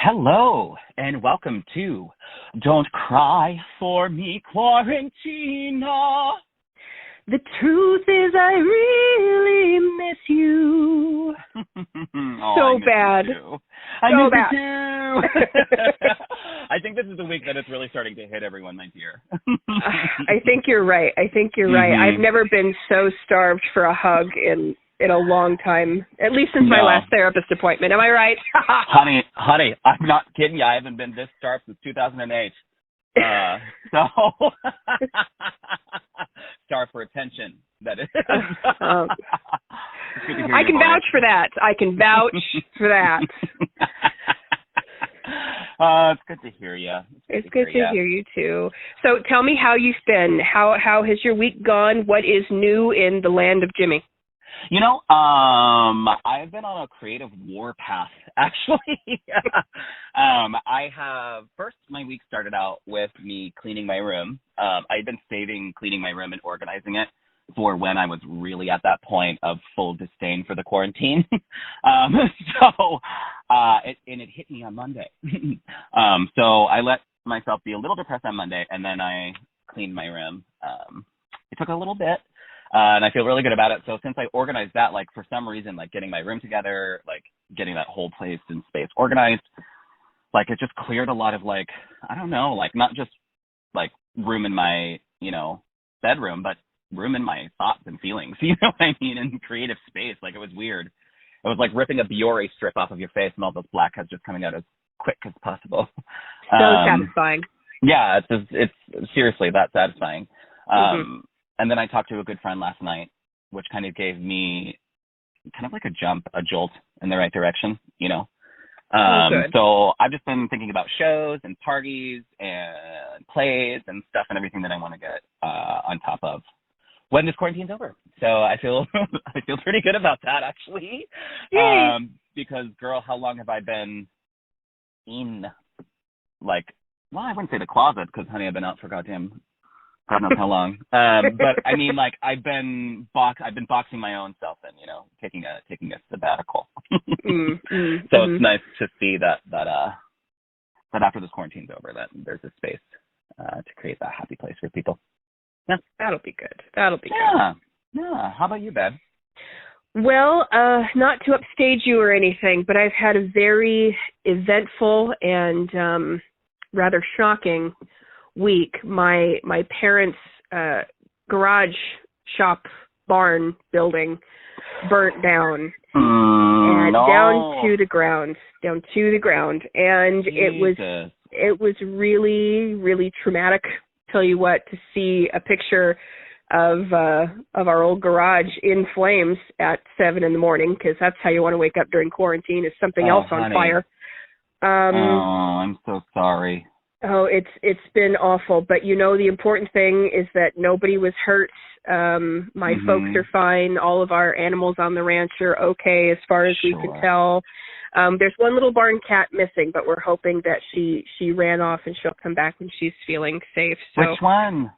Hello, and welcome to Don't Cry for Me, Quarantina. The truth is I really miss you. Oh, so bad. I so miss bad. you too. I think this is the week that it's really starting to hit everyone, my dear. I think you're right. Right. I've never been so starved for a hug in a long time, at least since my last therapist appointment. Am I right? honey, I'm not kidding you. I haven't been this starved since 2008. So starved for attention, that is. I can vouch for that. It's good to hear you. It's good to hear you too. So tell me how you've been. How has your week gone? What is new in the land of Jimmy? You know, I've been on a creative war path, actually. First, my week started out with me cleaning my room. I've been saving cleaning my room and organizing it for when I was really at that point of full disdain for the quarantine. It hit me on Monday. So I let myself be a little depressed on Monday, and then I cleaned my room. It took a little bit. And I feel really good about it. So since I organized that, for some reason, getting my room together, getting that whole place and space organized, it just cleared a lot of, I don't know, not just, room in my, bedroom, but room in my thoughts and feelings, you know what I mean, and creative space. It was weird. It was like ripping a Biore strip off of your face and all those blackheads just coming out as quick as possible. So satisfying. Yeah, it's seriously that satisfying. And then I talked to a good friend last night, which kind of gave me kind of like a jolt in the right direction, So I've just been thinking about shows and parties and plays and stuff and everything that I want to get on top of when this quarantine's over. So I feel pretty good about that, actually. Because, girl, how long have I been in, I wouldn't say the closet because, honey, I've been out for God knows how long. But I mean, I've been boxing my own self in, taking a sabbatical. So it's nice to see that after this quarantine's over, that there's a space to create that happy place for people. Yeah, that'll be good. Good. Yeah. How about you, babe? Well, not to upstage you or anything, but I've had a very eventful and rather shocking week. My parents' garage shop barn building burnt down and down to the ground, and Jesus. it was really, really traumatic. Tell you what, to see a picture of our old garage in flames at 7 a.m, because that's how you want to wake up during quarantine, is something else on fire. I'm so sorry. Oh, it's been awful, but the important thing is that nobody was hurt. My folks are fine. All of our animals on the ranch are okay as far as we can tell. There's one little barn cat missing, but we're hoping that she ran off and she'll come back when she's feeling safe. So, which one?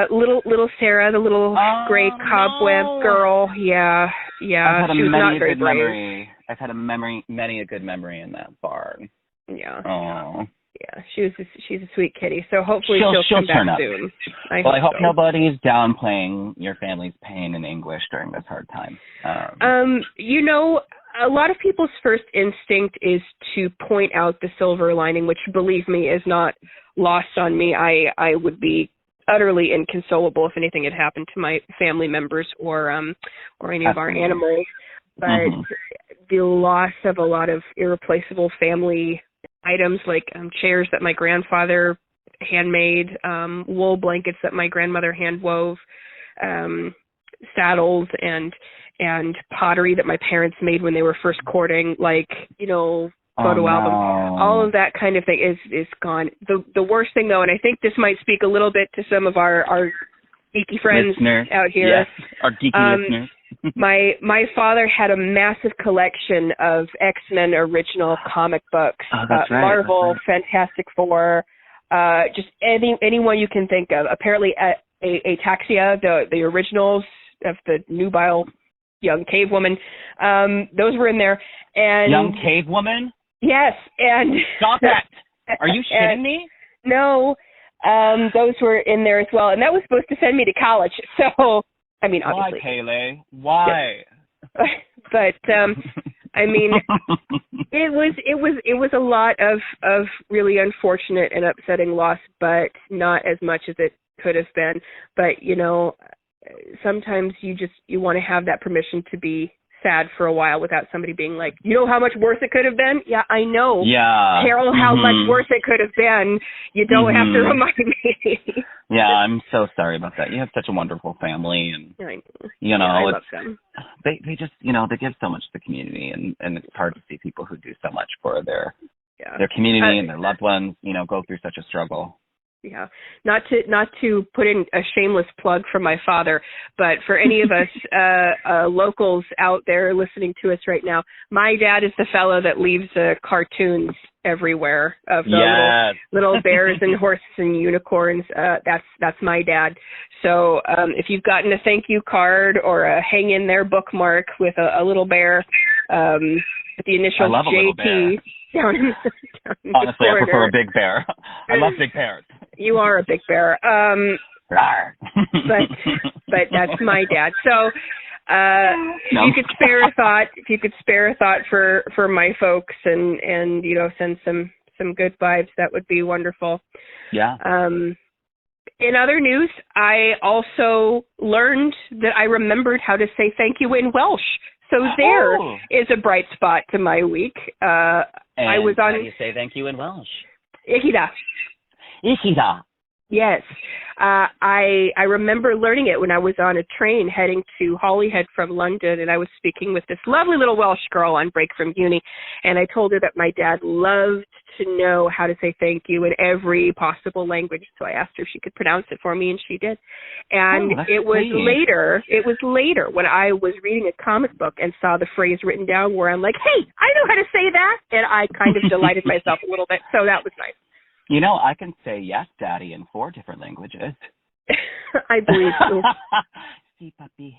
Little Sarah, the little gray cobweb girl. Yeah. She was not very brave. I've had many a good memory in that barn. Yeah. Oh. Yeah, she's a sweet kitty. So hopefully she'll come back soon. I hope nobody's downplaying your family's pain and anguish during this hard time. A lot of people's first instinct is to point out the silver lining, which, believe me, is not lost on me. I would be utterly inconsolable if anything had happened to my family members or any of our animals. But the loss of a lot of irreplaceable family items, like chairs that my grandfather handmade, wool blankets that my grandmother hand wove, saddles and pottery that my parents made when they were first courting, photo albums. All of that kind of thing is gone. The worst thing, though, and I think this might speak a little bit to some of our geeky friends listeners out here. Yes, our geeky listeners. My father had a massive collection of X-Men original comic books. Oh, that's right. Marvel, Fantastic Four, just anyone you can think of. Apparently, Ataxia, the originals of the nubile young cave woman, those were in there. And young cave woman? Yes, and stop it. Are you shitting me? No, those were in there as well, and that was supposed to send me to college. So, I mean, obviously. Why, Kayleigh? Why? But I mean, it was a lot of really unfortunate and upsetting loss, but not as much as it could have been. But you know, sometimes you want to have that permission to be sad for a while without somebody being like, you know how much worse it could have been? Yeah, I know. Yeah. Carol, how much worse it could have been. You don't have to remind me. Yeah, I'm so sorry about that. You have such a wonderful family, and you know, I love them. They just, you know, they give so much to the community, and it's hard to see people who do so much for their community and their loved ones, you know, go through such a struggle. Yeah, not to put in a shameless plug for my father, but for any of us locals out there listening to us right now, my dad is the fellow that leaves cartoons everywhere of the little bears and horses and unicorns. That's my dad. So if you've gotten a thank you card or a hang in there bookmark with a little bear with the initials JT down in honestly, I prefer a big bear. I love big bears. You are a big bear. but that's my dad. So if you could spare a thought for my folks and you know, send some good vibes, that would be wonderful. Yeah. In other news, I also learned that I remembered how to say thank you in Welsh. So there is a bright spot to my week. And I was on. How do you say thank you in Welsh? Ichida. Ichida. Yes. I remember learning it when I was on a train heading to Holyhead from London, and I was speaking with this lovely little Welsh girl on break from uni, and I told her that my dad loved to know how to say thank you in every possible language, so I asked her if she could pronounce it for me, and she did. And it was later when I was reading a comic book and saw the phrase written down where I'm like, hey, I know how to say that, and I kind of delighted myself a little bit, so that was nice. You know, I can say yes, Daddy, in 4 different languages. I believe so. Si, papi.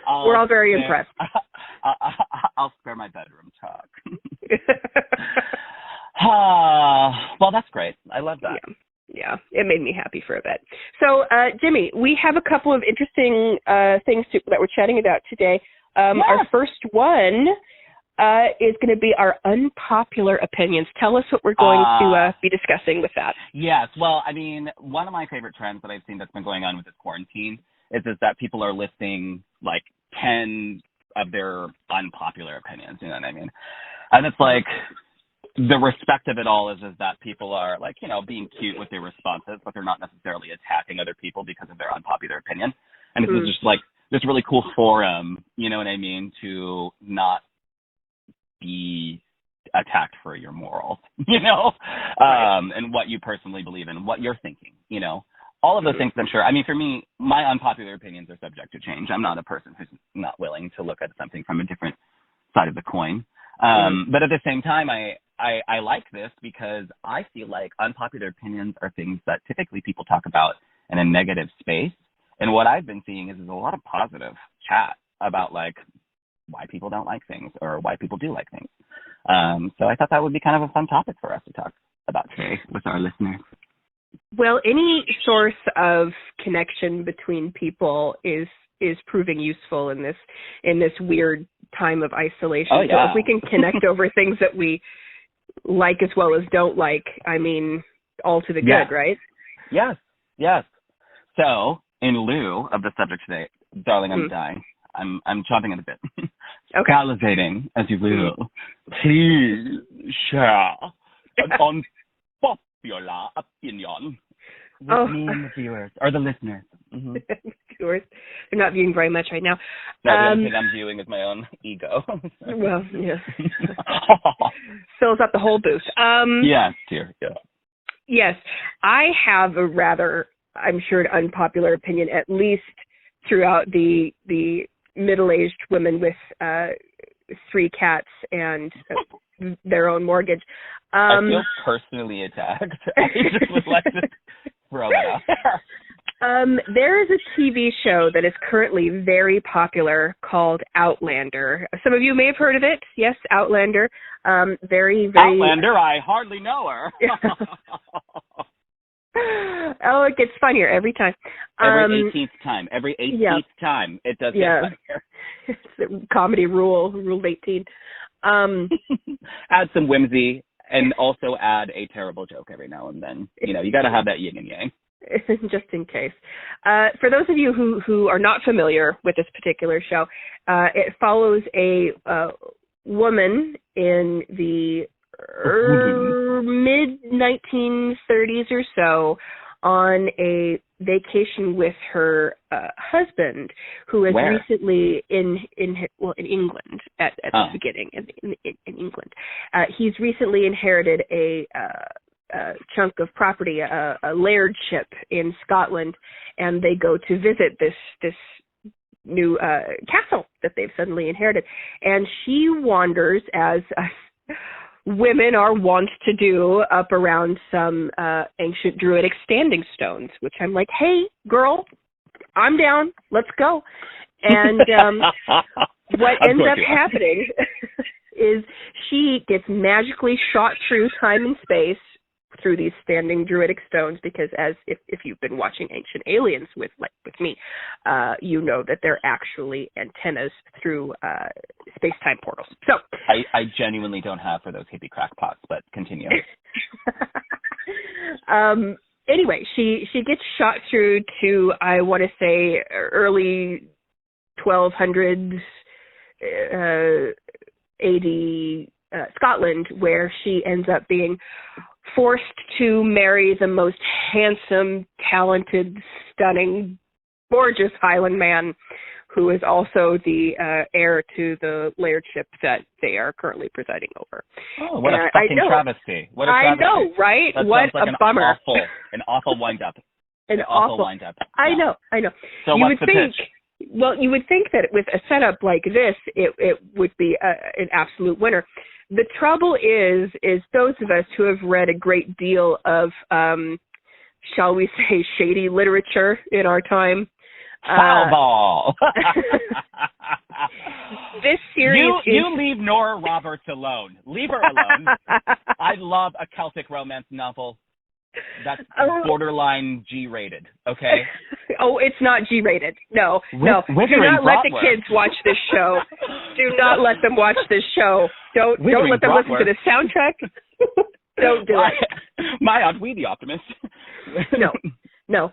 We're all very impressed. I'll spare my bedroom talk. Well, that's great. I love that. Yeah, it made me happy for a bit. So, Jimmy, we have a couple of interesting things that we're chatting about today. Our first one is going to be our unpopular opinions. Tell us what we're going to be discussing with that. Yes. Well, I mean, one of my favorite trends that I've seen that's been going on with this quarantine is that people are listing like 10 of their unpopular opinions. You know what I mean? And it's like the respect of it all is that people are like, you know, being cute with their responses, but they're not necessarily attacking other people because of their unpopular opinion. And this is just like this really cool forum, you know what I mean, to not be attacked for your morals, you know, and what you personally believe in, what you're thinking, you know, all of those things. I'm sure. I mean, for me, my unpopular opinions are subject to change. I'm not a person who's not willing to look at something from a different side of the coin. But at the same time, I like this because I feel like unpopular opinions are things that typically people talk about in a negative space. And what I've been seeing is a lot of positive chat about like why people don't like things or why people do like things. So I thought that would be kind of a fun topic for us to talk about today with our listeners. Well, any source of connection between people is proving useful in this weird time of isolation. Oh, yeah. So if we can connect over things that we like as well as don't like, I mean, all to the good, right? Yes, yes. So in lieu of the subject today, darling, I'm dying. I'm chomping at the bit. Okay. Salivating, as you will. Please share an unpopular opinion with me and the viewers, or the listeners. Viewers. They're not viewing very much right now. No, the only thing I'm viewing is my own ego. Well, yeah. Fills up the whole booth. Yes, dear. Yeah. Yes. I have a rather, I'm sure, an unpopular opinion, at least throughout the middle-aged women with 3 cats and their own mortgage. I feel personally attacked. I just would like to throw that out there. There is a TV show that is currently very popular called Outlander. Some of you may have heard of it. Yes, Outlander. Very. Outlander, I hardly know her. Oh, it gets funnier every time. Every 18th time. Every 18th time. It does get funnier. It's the comedy rule 18. Add some whimsy and also add a terrible joke every now and then. You know, you got to have that yin and yang. Just in case. For those of you who are not familiar with this particular show, it follows a woman in the mid-1930s or so on a vacation with her husband, who is recently in England at the beginning in England. He's recently inherited a chunk of property, a lairdship in Scotland, and they go to visit this new castle that they've suddenly inherited. And she wanders, as women are wont to do, up around some ancient druidic standing stones, which I'm like, hey, girl, I'm down. Let's go. And what ends up happening is she gets magically shot through time and space through these standing druidic stones, because as if you've been watching Ancient Aliens with me, you know that they're actually antennas through space-time portals. So I genuinely don't have for those hippie crackpots, but continue. Anyway, she gets shot through to, I want to say, early 1200s AD Scotland, where she ends up being forced to marry the most handsome, talented, stunning, gorgeous Highland man, who is also the heir to the lairdship that they are currently presiding over. Oh, what a fucking travesty. What a travesty. I know, right? That what like a bummer. An awful wind-up. An awful wind-up. I know. So you what's the pitch? Well, you would think that with a setup like this, it would be an absolute winner. The trouble is those of us who have read a great deal of, shall we say, shady literature in our time. Foulball. This series you leave Nora Roberts alone. Leave her alone. I love a Celtic romance novel that's borderline G-rated, okay? Oh, it's not G-rated. No. Do not let the kids watch this show. Do not let them watch this show. Don't let them listen to the soundtrack. Don't do it. My Aunt Wee the Optimist. No.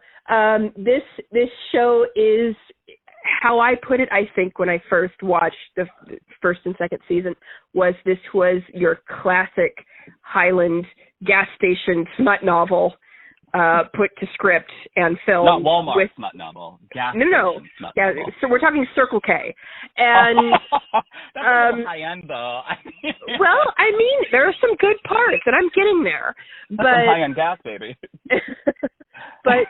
This show is, how I put it, I think, when I first watched the first and second season, was this was your classic Highland gas station smut novel put to script and filmed. Not Walmart smut novel. Gas station smut novel. So we're talking Circle K. And that's a little high end, though. Well, I mean, there are some good parts, and I'm getting there. That's some high end gas, baby. But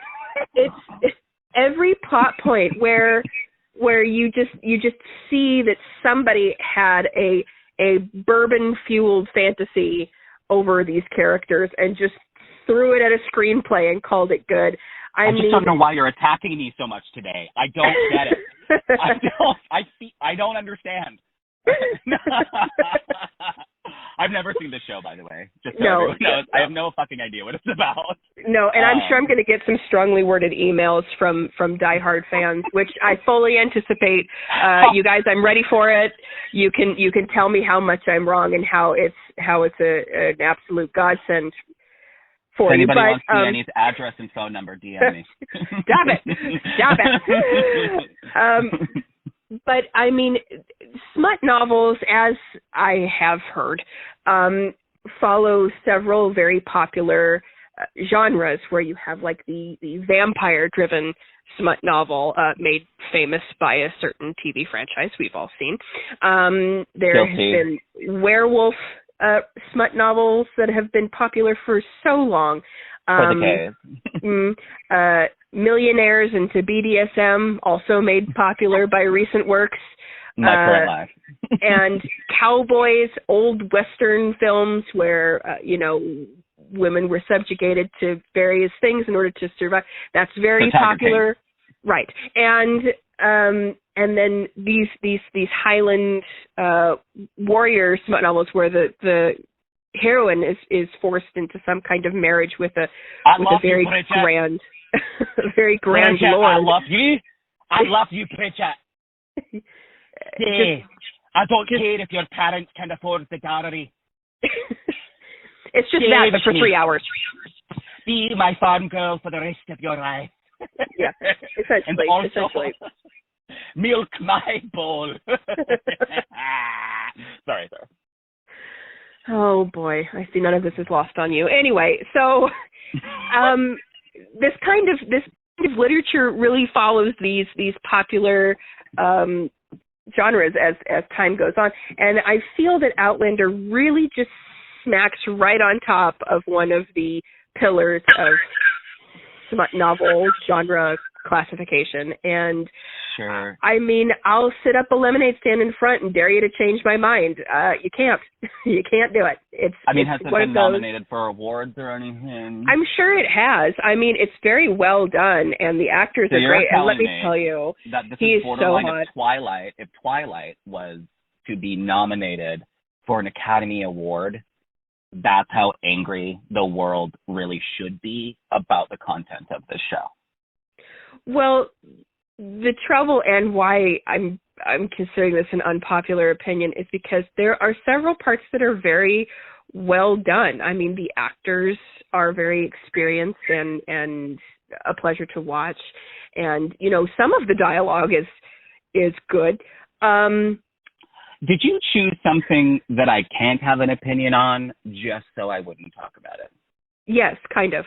it's every plot point where you just see that somebody had a bourbon fueled fantasy over these characters and just threw it at a screenplay and called it good. I just don't know why you're attacking me so much today. I don't get it. I don't understand. I've never seen this show, by the way. Just so everyone knows. I have no fucking idea what it's about. No, and I'm sure I'm going to get some strongly worded emails from diehard fans, which I fully anticipate. You guys, I'm ready for it. You can tell me how much I'm wrong and how it's an absolute godsend for if you. Anybody wants Dyani's address and phone number, DM me. Stop it. But, I mean, smut novels, as I have heard, follow several very popular genres where you have, like, the vampire-driven smut novel made famous by a certain TV franchise we've all seen. There have been werewolf smut novels that have been popular for so long. Millionaires into BDSM, also made popular by recent works. My current life. And cowboys, old Western films where, women were subjugated to various things in order to survive. That's very popular, right? And then these Highland warrior smut novels where the heroine is forced into some kind of marriage with a very grand very grand Bridget, lord. I love you, Bridget. Hey, I don't care if your parents can afford the gallery. It's just that, but for 3 hours. Be my farm girl for the rest of your life. Yeah, essentially. And also, essentially. Milk my bowl. Sorry. Oh boy, I see none of this is lost on you. Anyway, so this kind of literature really follows these popular genres as time goes on, and I feel that Outlander really just smacks right on top of one of the pillars of smut novel genre classification. And sure, I mean, I'll sit up a lemonade stand in front and dare you to change my mind. You can't do it. Has it been nominated for awards or anything? I'm sure it has. I mean, it's very well done, and the actors are great. And let me tell you, that this he's is borderline so hot. Of Twilight. If Twilight was to be nominated for an Academy Award, that's how angry the world really should be about the content of this show. Well, the trouble and why I'm considering this an unpopular opinion is because there are several parts that are very well done. I mean, the actors are very experienced and a pleasure to watch. And, some of the dialogue is good. Did you choose something that I can't have an opinion on just so I wouldn't talk about it? Yes, kind of.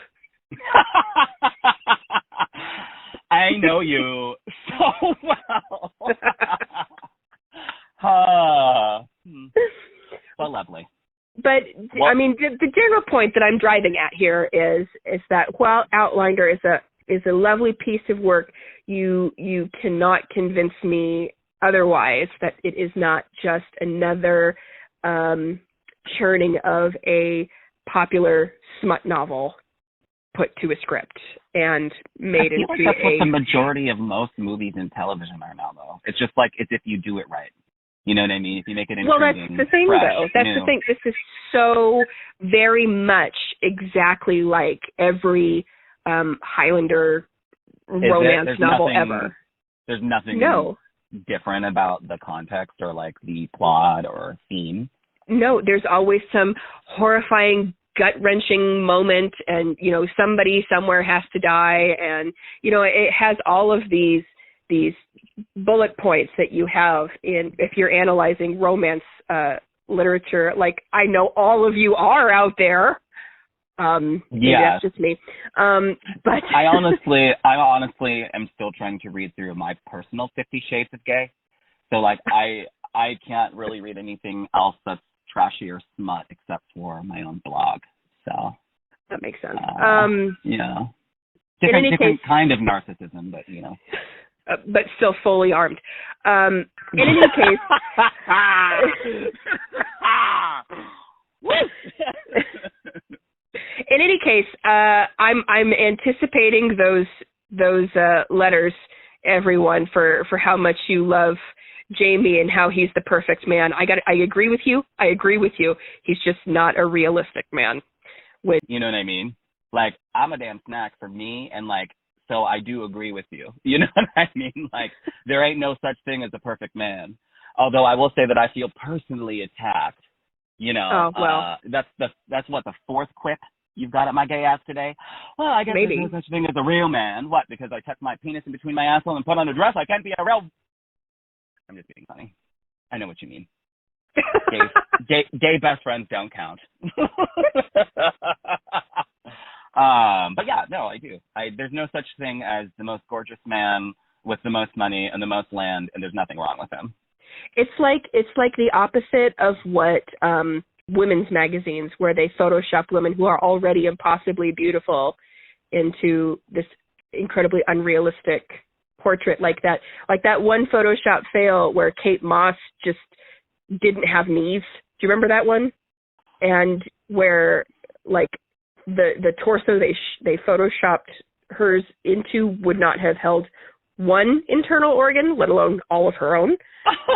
I know you so well. Well, lovely. But I mean, the general point that I'm driving at here is that while Outlander is a lovely piece of work, you cannot convince me otherwise that it is not just another churning of a popular smut novel put to a script and made into that's what the majority of most movies and television are now, though. It's just like it's if you do it right. You know what I mean? If you make it intriguing, well, that's the thing, fresh, though. That's the thing. This is so very much exactly like every Highlander romance novel ever. There's nothing different about the context or like the plot or theme. No, there's always some horrifying, gut-wrenching moment, and somebody somewhere has to die, and it has all of these bullet points that you have if you're analyzing romance literature, like I know all of you are out there. Yeah, that's just me. But I honestly am still trying to read through my personal 50 Shades of Gay. So like I can't really read anything else that's trashy or smut except for my own blog. So that makes sense. Different kind of narcissism, but but still fully armed. In any case, in any case, I'm anticipating those letters, everyone, for how much you love Jamie and how he's the perfect man. I agree with you. He's just not a realistic man. You know what I mean? Like, I'm a damn snack for me, and like, so I do agree with you. You know what I mean? Like, there ain't no such thing as a perfect man. Although I will say that I feel personally attacked. Oh, well. That's what, the fourth quip you've got at my gay ass today? Well, I guess maybe. There's no such thing as a real man. What, because I tuck my penis in between my asshole and put on a dress, I can't be a real... I'm just being funny. I know what you mean. Gay best friends don't count. But yeah, no, I do. There's no such thing as the most gorgeous man with the most money and the most land, and there's nothing wrong with him. It's like the opposite of what women's magazines, where they Photoshop women who are already impossibly beautiful into this incredibly unrealistic portrait, like that one Photoshop fail where Kate Moss just didn't have knees. Do you remember that one? And where like the torso they photoshopped hers into would not have held one internal organ, let alone all of her own.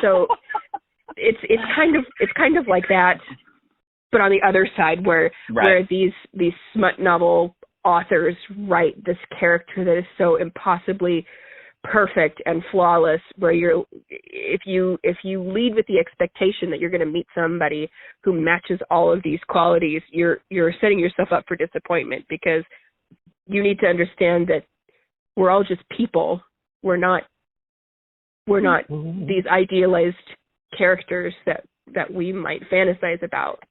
So it's kind of like that, but on the other side where these smut novel authors write this character that is so impossibly perfect and flawless, where if you lead with the expectation that you're going to meet somebody who matches all of these qualities, you're setting yourself up for disappointment, because you need to understand that we're all just people. We're not these idealized characters that we might fantasize about.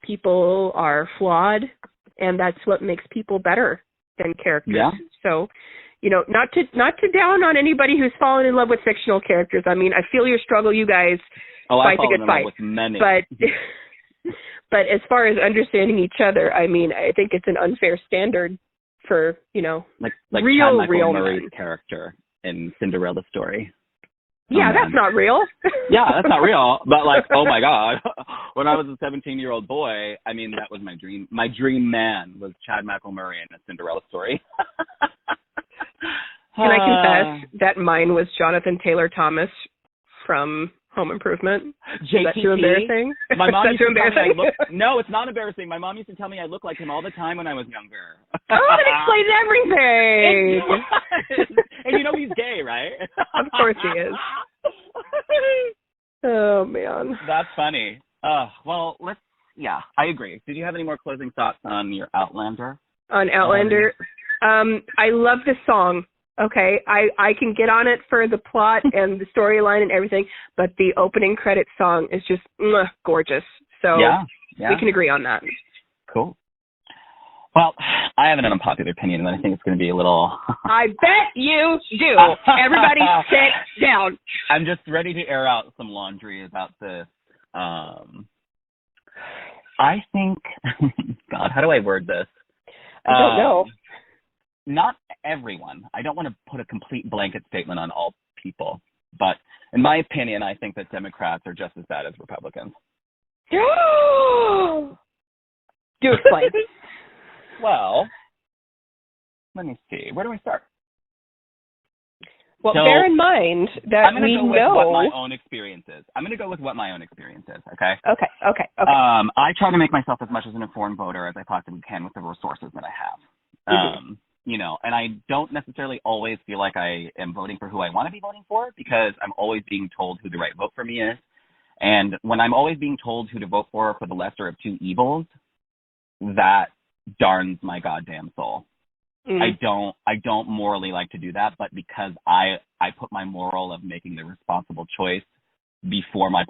People are flawed, and that's what makes people better than characters. Yeah. So, not to down on anybody who's fallen in love with fictional characters. I mean, I feel your struggle, you guys. I fall in love with many. But as far as understanding each other, I mean, I think it's an unfair standard for, like real Murray's men. character in Cinderella's story. Yeah, that's not real. Yeah, that's not real. But like, oh my God, when I was a 17-year-old boy, I mean, that was my dream. My dream man was Chad Murray in a Cinderella story. Can I confess that mine was Jonathan Taylor Thomas from Home Improvement? JTT? Is that too embarrassing? My mom used to tell me no, it's not embarrassing. My mom used to tell me I look like him all the time when I was younger. Oh, that explains everything. And he's gay, right? Of course he is. Oh, man. That's funny. Well, I agree. Did you have any more closing thoughts on your Outlander? On Outlander? I love this song. Okay, I can get on it for the plot and the storyline and everything, but the opening credits song is just gorgeous. So we can agree on that. Cool. Well, I have an unpopular opinion, and I think it's going to be a little... I bet you do. Everybody sit down. I'm just ready to air out some laundry about this. I think... God, how do I word this? I don't know. Not everyone. I don't want to put a complete blanket statement on all people, but in my opinion, I think that Democrats are just as bad as Republicans. Do explain. Well, let me see. Where do we start? Well, bear in mind that I'm going to go with what my own experience is. I'm going to go with what my own experience is, okay? Okay. I try to make myself as much as an informed voter as I possibly can with the resources that I have. And I don't necessarily always feel like I am voting for who I want to be voting for, because I'm always being told who the right vote for me is. And when I'm always being told who to vote for the lesser of two evils, that darns my goddamn soul. Mm. I don't morally like to do that, but because I put my moral of making the responsible choice before my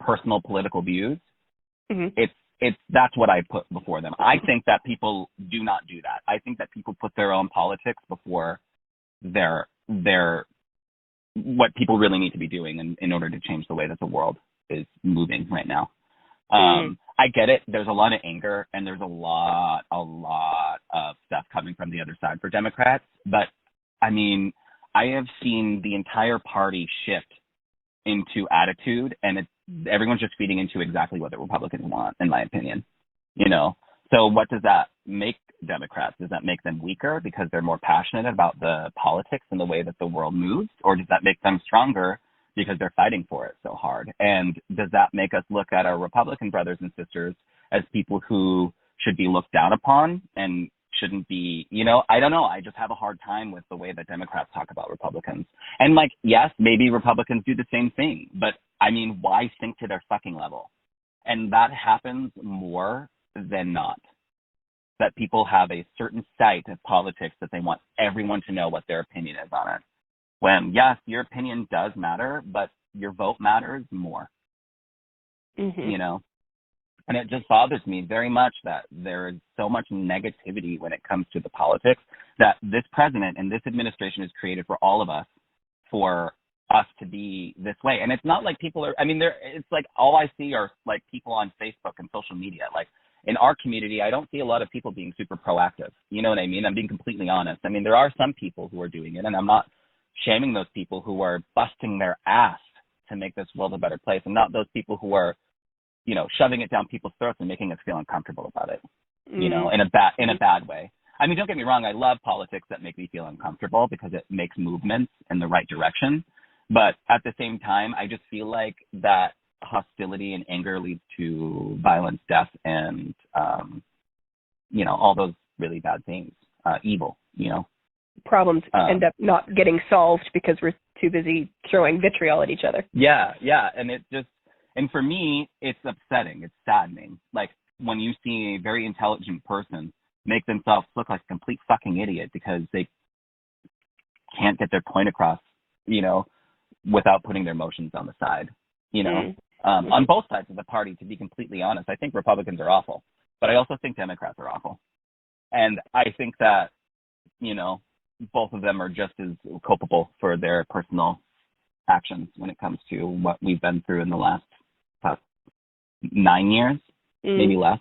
personal political views, that's what I put before them. I think that people do not do that. I think that people put their own politics before their what people really need to be doing in order to change the way that the world is moving right now. I get it. There's a lot of anger, and there's a lot of stuff coming from the other side for Democrats. But, I mean, I have seen the entire party shift into attitude, and everyone's just feeding into exactly what the Republicans want, in my opinion. So what does that make Democrats? Does that make them weaker because they're more passionate about the politics and the way that the world moves? Or does that make them stronger because they're fighting for it so hard? And does that make us look at our Republican brothers and sisters as people who should be looked down upon and shouldn't be, I don't know. I just have a hard time with the way that Democrats talk about Republicans. And yes, maybe Republicans do the same thing, but I mean, why sink to their fucking level? And that happens more than not, that people have a certain sight of politics that they want everyone to know what their opinion is on it. When, yes, your opinion does matter, but your vote matters more. And it just bothers me very much that there is so much negativity when it comes to the politics that this president and this administration has created for all of us, for us to be this way. And it's not like people are, it's like all I see are like people on Facebook and social media. Like in our community, I don't see a lot of people being super proactive. You know what I mean? I'm being completely honest. I mean, there are some people who are doing it, and I'm not shaming those people who are busting their ass to make this world a better place, and not those people who are shoving it down people's throats and making us feel uncomfortable about it, in a bad way. I mean, don't get me wrong. I love politics that make me feel uncomfortable because it makes movements in the right direction. But at the same time, I just feel like that hostility and anger leads to violence, death, and, all those really bad things, evil, Problems end up not getting solved because we're too busy throwing vitriol at each other. Yeah. And for me, it's upsetting. It's saddening. Like when you see a very intelligent person make themselves look like a complete fucking idiot because they can't get their point across, without putting their emotions on the side, on both sides of the party, to be completely honest. I think Republicans are awful, but I also think Democrats are awful. And I think that, both of them are just as culpable for their personal actions when it comes to what we've been through in the last 9 years, maybe less,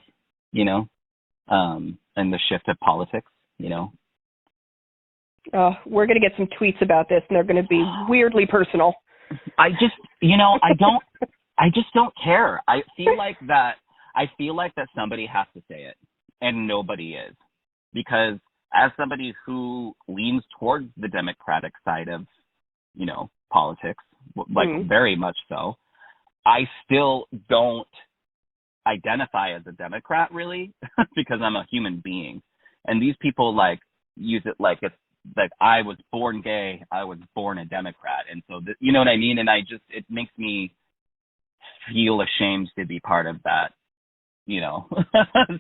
and the shift of politics, We're going to get some tweets about this, and they're going to be weirdly personal. I just don't care. I feel like that somebody has to say it, and nobody is. Because as somebody who leans towards the Democratic side of, politics, very much so, I still don't identify as a Democrat really because I'm a human being. And these people use it like it's like I was born gay, I was born a Democrat. And so, you know what I mean? And it makes me feel ashamed to be part of that,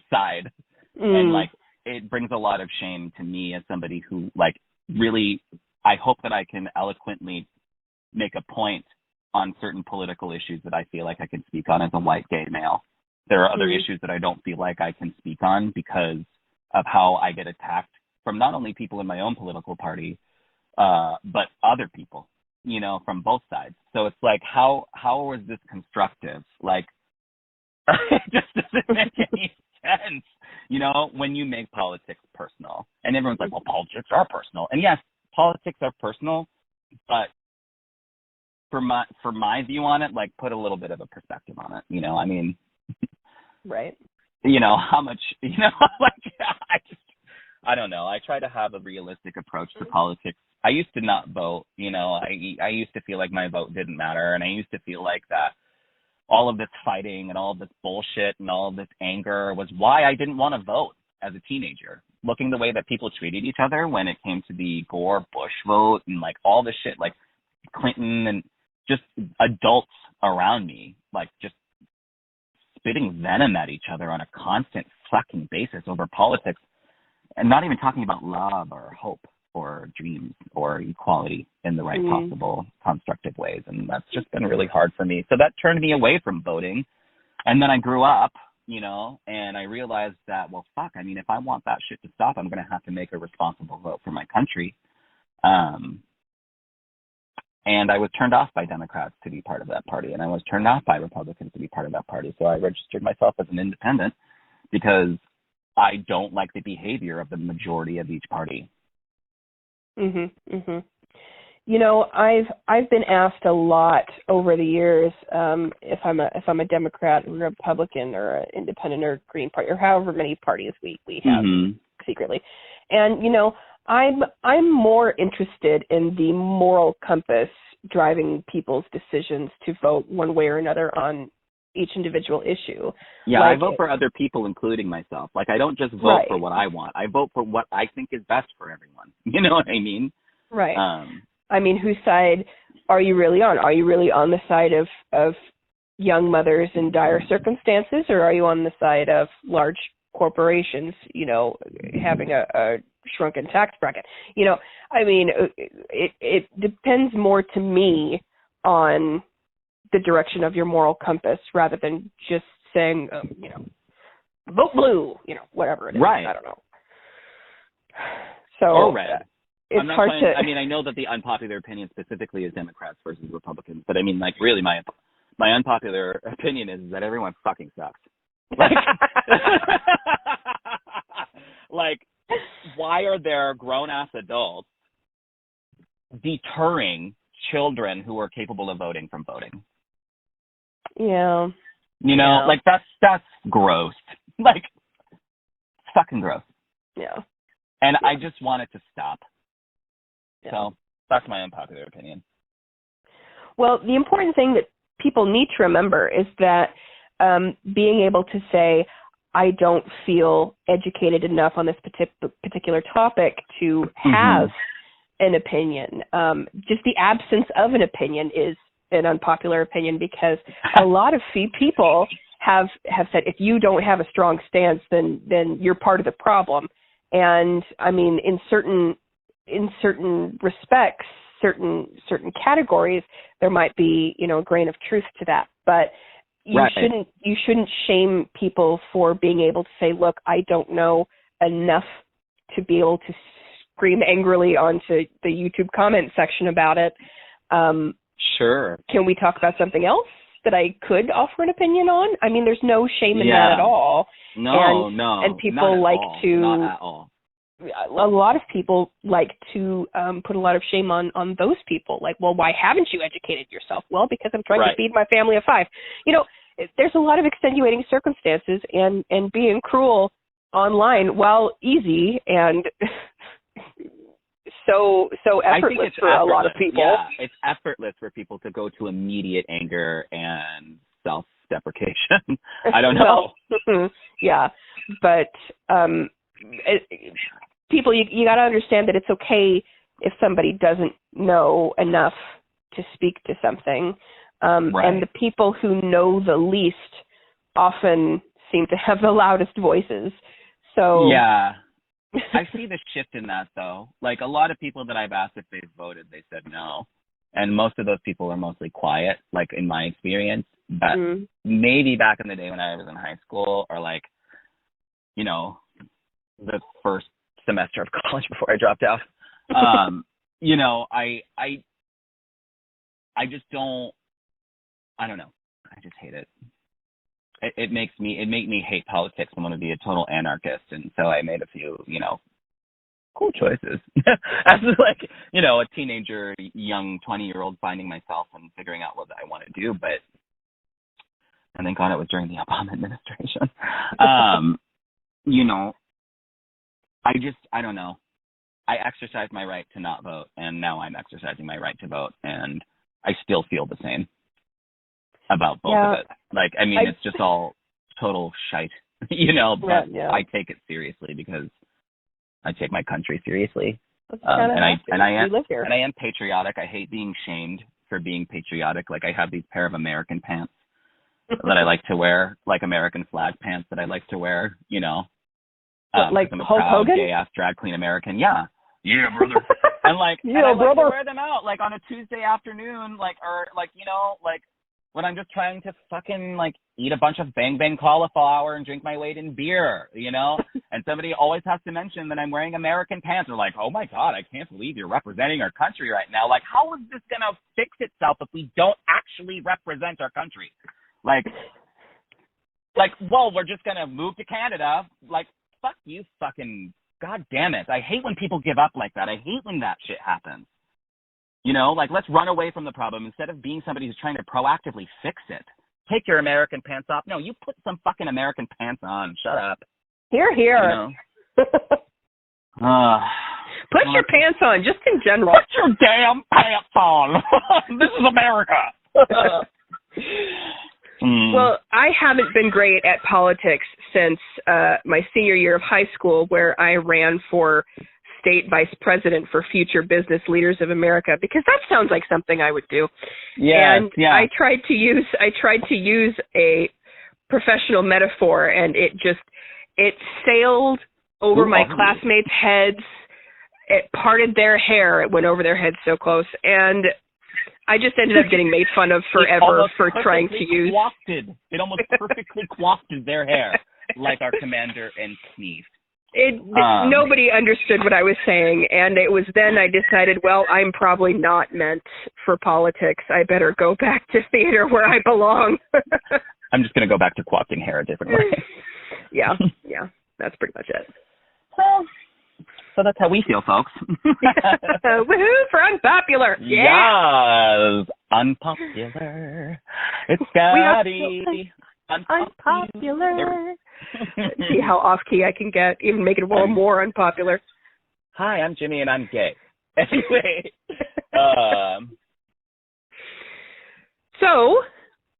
side. And it brings a lot of shame to me as somebody who really, I hope that I can eloquently make a point on certain political issues that I feel like I can speak on as a white gay male. There are other issues that I don't feel like I can speak on because of how I get attacked from not only people in my own political party, but other people, from both sides. So it's like, how is this constructive? It just doesn't make any sense, when you make politics personal. And everyone's like, well, politics are personal. And yes, politics are personal, but for my view on it, put a little bit of a perspective on it, right. How much, I don't know. I try to have a realistic approach to politics. I used to not vote, I used to feel like my vote didn't matter. And I used to feel like that all of this fighting and all of this bullshit and all of this anger was why I didn't want to vote as a teenager. Looking the way that people treated each other when it came to the Gore-Bush vote and all this shit, Clinton and just adults around me, just spitting venom at each other on a constant fucking basis over politics, and not even talking about love or hope or dreams or equality in the right possible constructive ways. And that's just been really hard for me. So that turned me away from voting. And then I grew up, and I realized that, well, fuck, if I want that shit to stop, I'm going to have to make a responsible vote for my country. And I was turned off by Democrats to be part of that party, and I was turned off by Republicans to be part of that party. So I registered myself as an independent because I don't like the behavior of the majority of each party. I've been asked a lot over the years if I'm a Democrat, or Republican, or an independent, or Green Party, or however many parties we have secretly. And I'm more interested in the moral compass driving people's decisions to vote one way or another on each individual issue. Yeah, I vote for other people, including myself. I don't just vote for what I want. I vote for what I think is best for everyone. You know what I mean? Right. Whose side are you really on? Are you really on the side of young mothers in dire circumstances, or are you on the side of large corporations, having a shrunken tax bracket? It depends more to me on the direction of your moral compass rather than just saying, vote blue, whatever it is. Right. I don't know. So, or red. It's hard to. I know that the unpopular opinion specifically is Democrats versus Republicans, but really my unpopular opinion is that everyone fucking sucks. Why are there grown-ass adults deterring children who are capable of voting from voting? Yeah. You know, like that's gross. Like, fucking gross. Yeah. And I just want it to stop. Yeah. So that's my unpopular opinion. Well, the important thing that people need to remember is that being able to say, I don't feel educated enough on this particular topic to have an opinion. Just the absence of an opinion is an unpopular opinion, because a lot of people have said, if you don't have a strong stance, then you're part of the problem. And I mean, in certain respects, certain categories, there might be, you know, a grain of truth to that. But you shouldn't shame people for being able to say, look, I don't know enough to be able to scream angrily onto the YouTube comment section about it. Sure. Can we talk about something else that I could offer an opinion on? I mean, there's no shame in that at all. No, and people like to, not at all. A lot of people like to put a lot of shame on those people. Like, well, why haven't you educated yourself? Well, because I'm trying to feed my family of 5. You know, there's a lot of extenuating circumstances, and being cruel online, while easy and so effortless for a lot of people. Yeah, it's effortless for people to go to immediate anger and self-deprecation. I don't know. Yeah, but people, you got to understand that it's okay if somebody doesn't know enough to speak to something. And the people who know the least often seem to have the loudest voices. So yeah. I see the shift in that, though. Like, a lot of people that I've asked if they've voted, they said no. And most of those people are mostly quiet, like, in my experience. But maybe back in the day when I was in high school, or, like, you know, the first semester of college before I dropped out, you know, I just don't, I don't know. I just hate it. It made me hate politics and want to be a total anarchist, and so I made a few, you know, cool choices as like, you know, a teenager, young 20-year-old finding myself and figuring out what I want to do. But and thank God it was during the Obama administration. You know, I don't know. I exercised my right to not vote, and now I'm exercising my right to vote, and I still feel the same about both of it. Like, I mean, it's just all total shite, you know, but I take it seriously because I take my country seriously. And I am patriotic. I hate being shamed for being patriotic. Like, I have these pair of American pants that I like to wear, like American flag pants that I like to wear, you know. Like I'm a Hulk proud, Hogan? gay-ass drag queen American. Yeah, brother. And like, and I like to wear them out, like, on a Tuesday afternoon, like, or like, you know, like, when I'm just trying to fucking, like, eat a bunch of bang bang cauliflower and drink my weight in beer, you know? And somebody always has to mention that I'm wearing American pants. They're like, oh my God, I can't believe you're representing our country right now. Like, how is this gonna fix itself if we don't actually represent our country? Like, well, we're just gonna move to Canada. Like, fuck you, fucking, God damn it. I hate when people give up like that. I hate when that shit happens. You know, like, let's run away from the problem instead of being somebody who's trying to proactively fix it. Take your American pants off. No, you put some fucking American pants on. Shut up. Here. You know? Put your pants on, just in general. Put your damn pants on. This is America. Well, I haven't been great at politics since my senior year of high school, where I ran for state vice president for Future Business Leaders of America, because that sounds like something I would do. I tried to use a professional metaphor, and it sailed over my classmates' heads. It parted their hair. It went over their heads so close, and I just ended up getting made fun of forever for trying to use. It almost perfectly wafted their hair, like our commander-in-chief. Nobody understood what I was saying, and it was then I decided, well, I'm probably not meant for politics. I better go back to theater where I belong. I'm just going to go back to quafting hair a different way. Yeah, that's pretty much it. Well, so that's how we feel, folks. Woohoo for unpopular. Yeah. Yes, unpopular. It's Scotty. Unpopular. See how off key I can get, even make it a little more unpopular. Hi, I'm Jimmy and I'm gay. Anyway. So,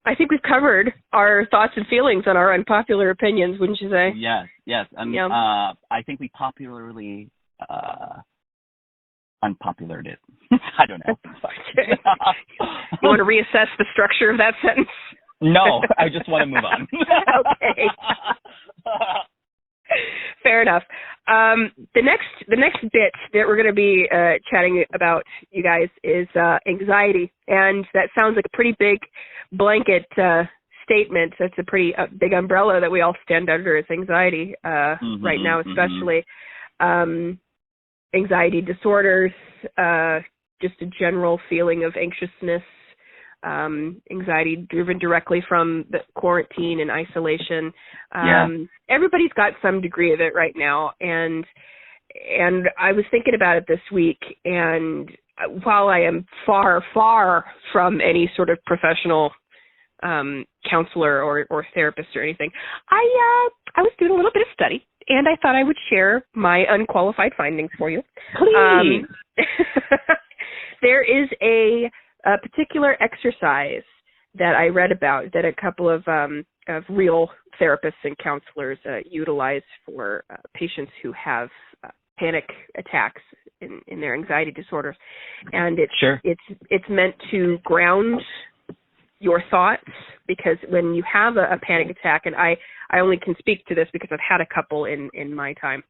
I think we've covered our thoughts and feelings on our unpopular opinions, wouldn't you say? Yes. Yeah. I think we popularly unpopulared it. I don't know. You want to reassess the structure of that sentence? No, I just want to move on. Okay. Fair enough. The next bit that we're going to be chatting about, you guys, is anxiety, and that sounds like a pretty big blanket statement. That's a pretty big umbrella that we all stand under, is anxiety right now, especially. Anxiety disorders, just a general feeling of anxiousness, anxiety driven directly from the quarantine and isolation. Everybody's got some degree of it right now, and I was thinking about it this week, and while I am far from any sort of professional counselor or therapist or anything, I was doing a little bit of study, and I thought I would share my unqualified findings for you. Please. There is a particular exercise that I read about that a couple of real therapists and counselors utilize for patients who have panic attacks in their anxiety disorders, and it's meant to ground your thoughts, because when you have a panic attack, and I only can speak to this because I've had a couple in my time,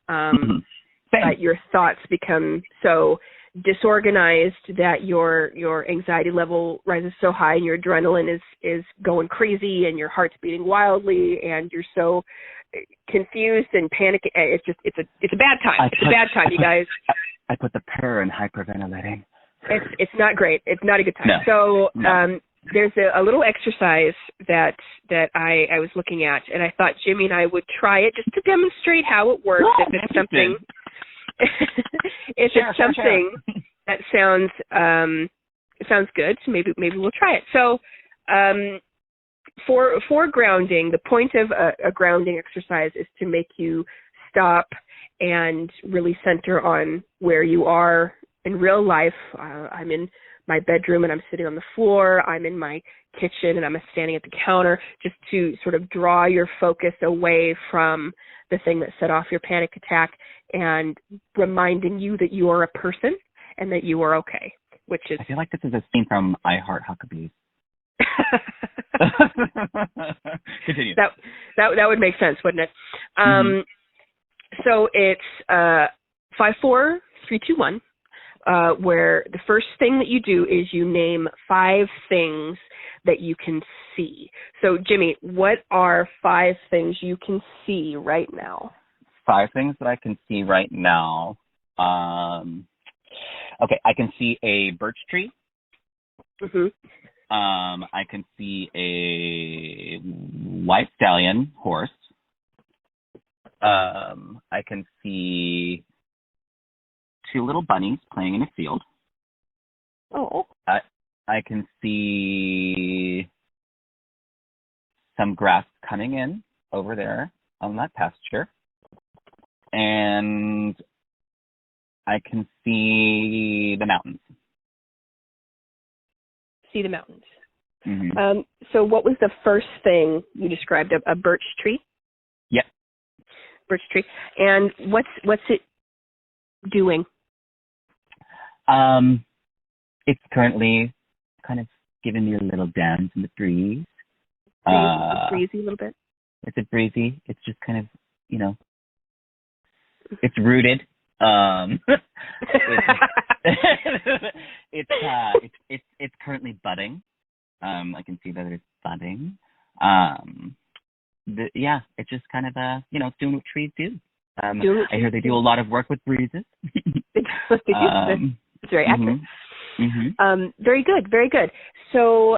but your thoughts become so disorganized that your anxiety level rises so high and your adrenaline is going crazy and your heart's beating wildly and you're so confused and panicky. It's a bad time. It's a bad time, you guys. I put the purr in hyperventilating. It's not great. It's not a good time. No. So there's a little exercise that I was looking at, and I thought Jimmy and I would try it just to demonstrate how it works. If it's something, it's something that sounds good, so maybe we'll try it. So for grounding, the point of a grounding exercise is to make you stop and really center on where you are in real life. I'm in my bedroom and I'm sitting on the floor. I'm in my kitchen and I'm standing at the counter, just to sort of draw your focus away from the thing that set off your panic attack and reminding you that you are a person and that you are okay, which is... I feel like this is a scene from I Heart Huckabees. Continue. That would make sense, wouldn't it? So it's 5, 4, 3, 2, 1. Where the first thing that you do is you name 5 things that you can see. So, Jimmy, what are 5 things you can see right now? 5 things that I can see right now. Okay, I can see a birch tree. I can see a white stallion horse. I can see 2 little bunnies playing in a field. Oh. I can see some grass coming in over there on that pasture. And I can see the mountains. See the mountains. So what was the first thing you described? A birch tree? Yep. Birch tree. And what's it doing? It's currently kind of giving me a little dance in the breeze. Breezy a little bit? It's a breezy. It's just kind of, it's rooted. It's currently budding. I can see that it's budding. It's just kind of it's doing what trees do. I hear they do a lot of work with breezes. They do. It's very accurate. Very good, very good. So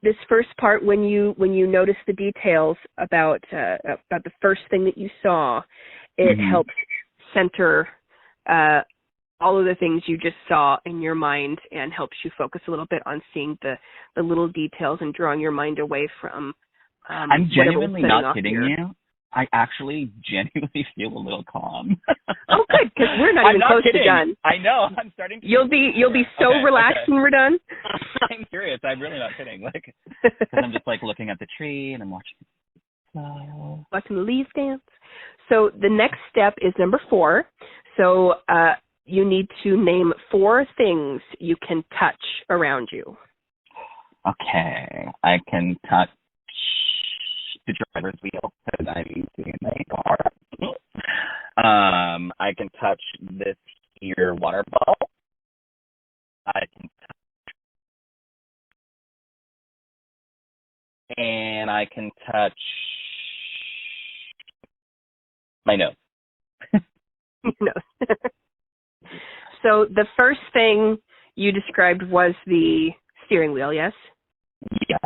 this first part, when you notice the details about the first thing that you saw, it helps center all of the things you just saw in your mind and helps you focus a little bit on seeing the little details and drawing your mind away from I'm genuinely not kidding here. you. I actually genuinely feel a little calm. Oh, good, because we're not even close to done. I know. I'm starting to. You'll be so relaxed when we're done. I'm serious. I'm really not kidding. Like, because I'm just like looking at the tree and I'm watching the leaves dance. So the next step is number 4. So you need to name 4 things you can touch around you. Okay, I can touch the driver's wheel because I'm using my car. I can touch this here water bottle. I can touch my nose. Nose. So the first thing you described was the steering wheel, yes? Yeah.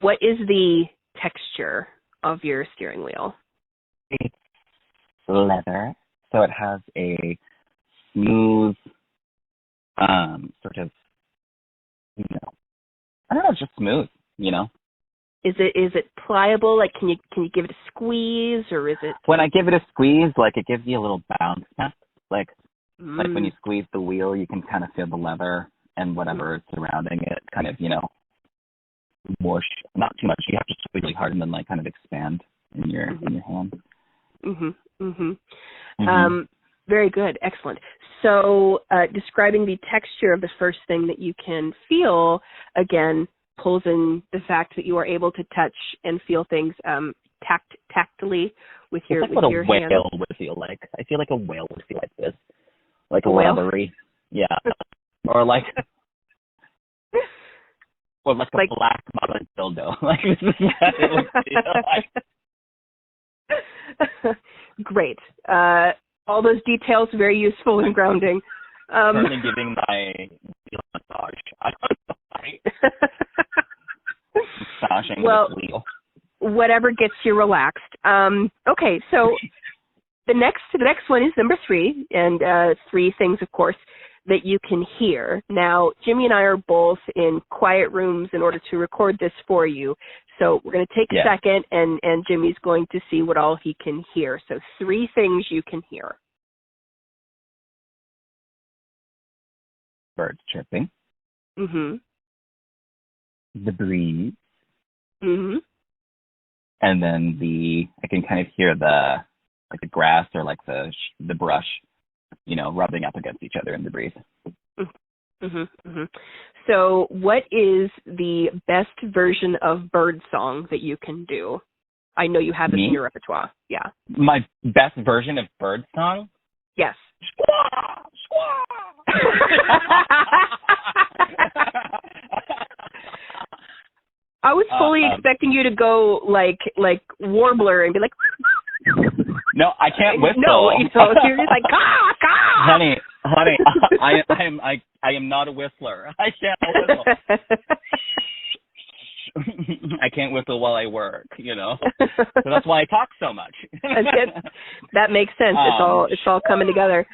What is the texture of your steering wheel? It's leather, so it has a smooth, sort of, I don't know, just smooth, Is it pliable? Like, can you give it a squeeze, or is it? When I give it a squeeze, like it gives you a little bounce, like when you squeeze the wheel, you can kind of feel the leather and whatever is surrounding it, kind of, whoosh. Not too much. You have to squeeze really hard and then like kind of expand in your hand. Very good. Excellent. So describing the texture of the first thing that you can feel, again, pulls in the fact that you are able to touch and feel things tactily with your it's like what your a hand. whale would feel like. I feel like a whale would feel like this. Like a whale? leathery. Yeah. Or like a black mother dildo. Like this is what it would feel like. Great. All those details very useful and grounding. Currently giving my wheel massage. I don't know why. Massaging the wheel. Whatever gets you relaxed. Okay, so the next one is number 3, and 3 things, of course, that you can hear. Now, Jimmy and I are both in quiet rooms in order to record this for you. So we're going to take a second, and Jimmy's going to see what all he can hear. So 3 things you can hear. Birds chirping. Mm-hmm. The breeze. Mm-hmm. And then I can kind of hear the grass or like the brush, rubbing up against each other in the breeze. So what is the best version of bird song that you can do? I know you have this in your repertoire. Yeah. My best version of bird song? Yes. Squaw! Squaw! I was fully expecting you to go like warbler and be like. No, I can't whistle. No, you're just like caw, caw. Honey, I am not a whistler. I can't whistle. I can't whistle while I work, So that's why I talk so much. That makes sense. It's all coming together.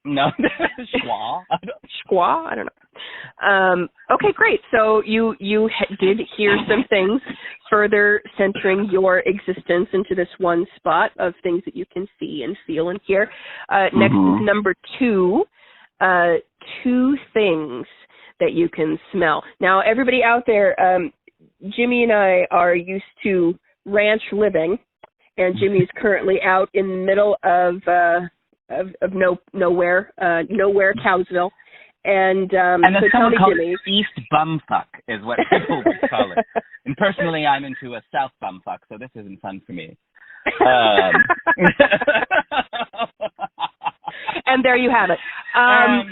No, squaw. Squaw? I don't know. Okay, great. So you did hear some things further centering your existence into this one spot of things that you can see and feel and hear. Next is number 2, 2 things that you can smell. Now, everybody out there, Jimmy and I are used to ranch living, and Jimmy's currently out in the middle of nowhere, Cowsville. And then so someone called Jimmy, it East Bumfuck is what people would call it. And personally, I'm into a South Bumfuck, so this isn't fun for me. And there you have it.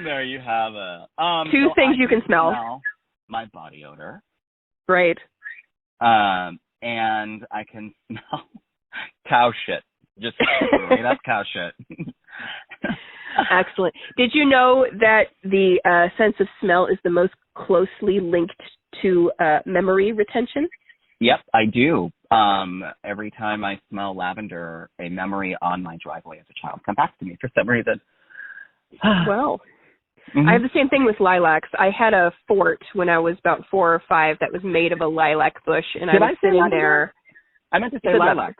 There you have it. 2 things you can smell. My body odor. Right. And I can smell cow shit. Just straight up cow shit. Excellent. Did you know that the sense of smell is the most closely linked to memory retention? Yep, I do. Every time I smell lavender, a memory on my driveway as a child comes back to me for some reason. Well, I have the same thing with lilacs. I had a fort when I was about 4 or 5 that was made of a lilac bush, and I was sitting there. I meant to say lilac.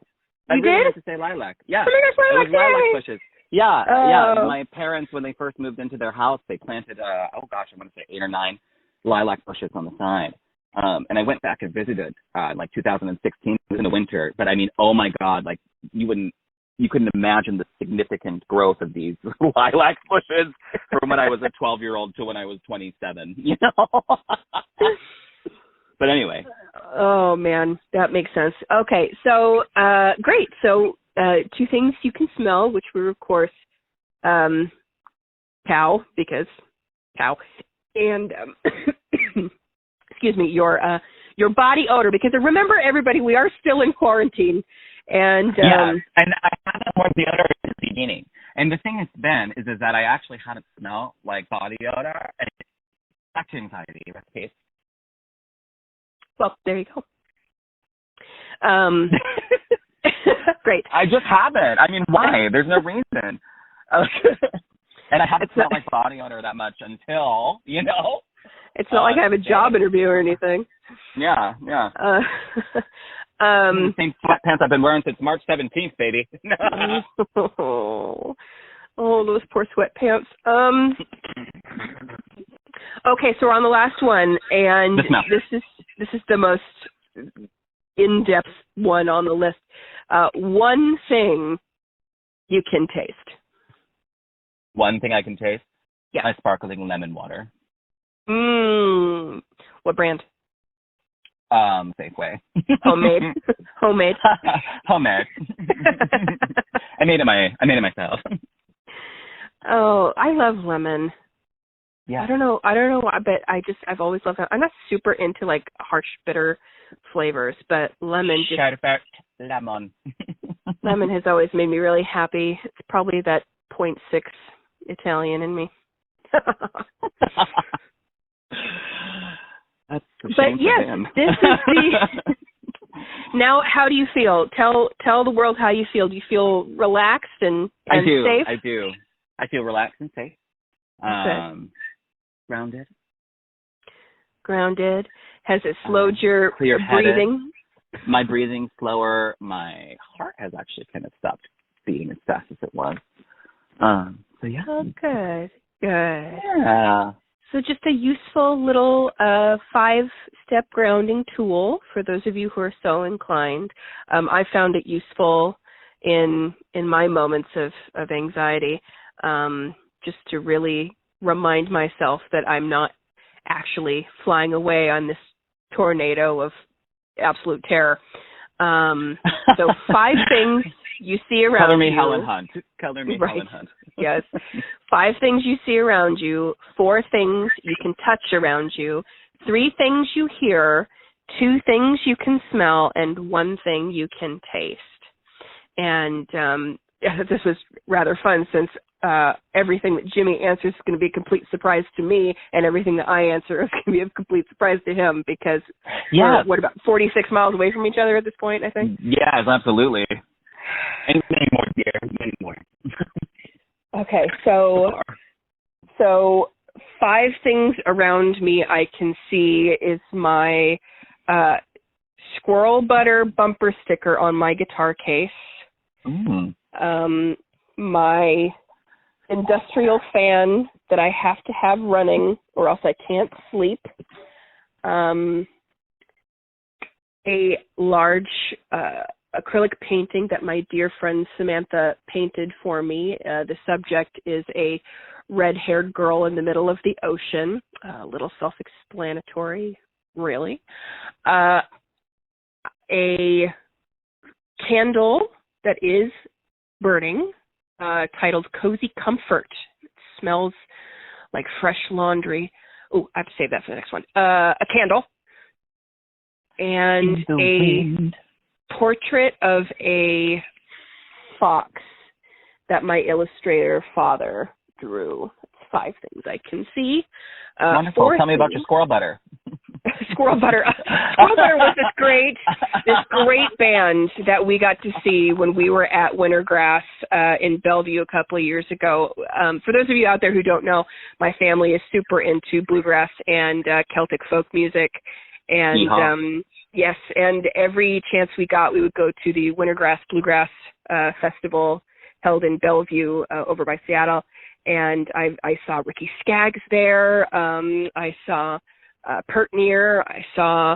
You did? I meant to say lilac. Yeah. Oh my gosh, it was lilac bushes. Yeah, yeah. Oh. My parents, when they first moved into their house, they planted, I want to say 8 or 9 lilac bushes on the side. And I went back and visited, like 2016. It was in the winter. But I mean, oh my God, like you couldn't imagine the significant growth of these lilac bushes from when I was a 12-year-old to when I was 27, you know? But anyway. Oh, man, that makes sense. Okay, so great. So 2 things you can smell, which were, of course, cow, because cow, and excuse me, your body odor, because remember, everybody, we are still in quarantine. And and I haven't worn deodorant since the beginning. And the thing has been is that I actually hadn't smelled like body odor, and it's back to anxiety recipes. Well, there you go. Great. I just haven't. I mean, why? There's no reason. And I haven't smelled like body odor that much until, you know. It's not like I have a job interview or anything. Yeah. The same sweatpants I've been wearing since March 17th, baby. Oh, those poor sweatpants. Okay, so we're on the last one, and this is the most in-depth one on the list. One thing you can taste. One thing I can taste? Yeah. My sparkling lemon water. What brand? Safeway. Homemade. Homemade. I made it myself. Oh, I love lemon. Yeah. I don't know why, but I've always loved it. I'm not super into like harsh, bitter flavors, but lemon Sherbet lemon. Lemon has always made me really happy. It's probably that 0.6 Italian in me. That's a but shame yes, for him. this is the. Now, how do you feel? Tell the world how you feel. Do you feel relaxed and safe? I do. I feel relaxed and safe. Grounded. Has it slowed your breathing? My breathing slower. My heart has actually kind of stopped beating as fast as it was. So yeah. Oh, good. Yeah. So just a useful little 5-step grounding tool for those of you who are so inclined. I found it useful in my moments of anxiety, just to really remind myself that I'm not actually flying away on this tornado of absolute terror. So 5 things you see around you. Color me Helen Hunt. Yes. 5 things you see around you, 4 things you can touch around you, 3 things you hear, 2 things you can smell, and 1 thing you can taste. And this was rather fun since everything that Jimmy answers is going to be a complete surprise to me, and everything that I answer is going to be a complete surprise to him because we're, about 46 miles away from each other at this point, I think? Yes, absolutely. And many more, dear. Many more. Okay, so 5 things around me I can see is my squirrel butter bumper sticker on my guitar case. My industrial fan that I have to have running or else I can't sleep. A large acrylic painting that my dear friend Samantha painted for me. The subject is a red-haired girl in the middle of the ocean. A little self-explanatory, really. A candle that is burning, titled Cozy Comfort. It smells like fresh laundry. Oh, I have to save that for the next one. A candle. And a portrait of a fox that my illustrator father drew. That's 5 things I can see. Wonderful. Tell me about your squirrel butter. Squirrel Butter. Squirrel Butter was this great band that we got to see when we were at Wintergrass in Bellevue a couple of years ago. For those of you out there who don't know, my family is super into bluegrass and Celtic folk music. And yes, and every chance we got, we would go to the Wintergrass Bluegrass Festival held in Bellevue over by Seattle. And I saw Ricky Skaggs there. I saw Pertnier. I saw,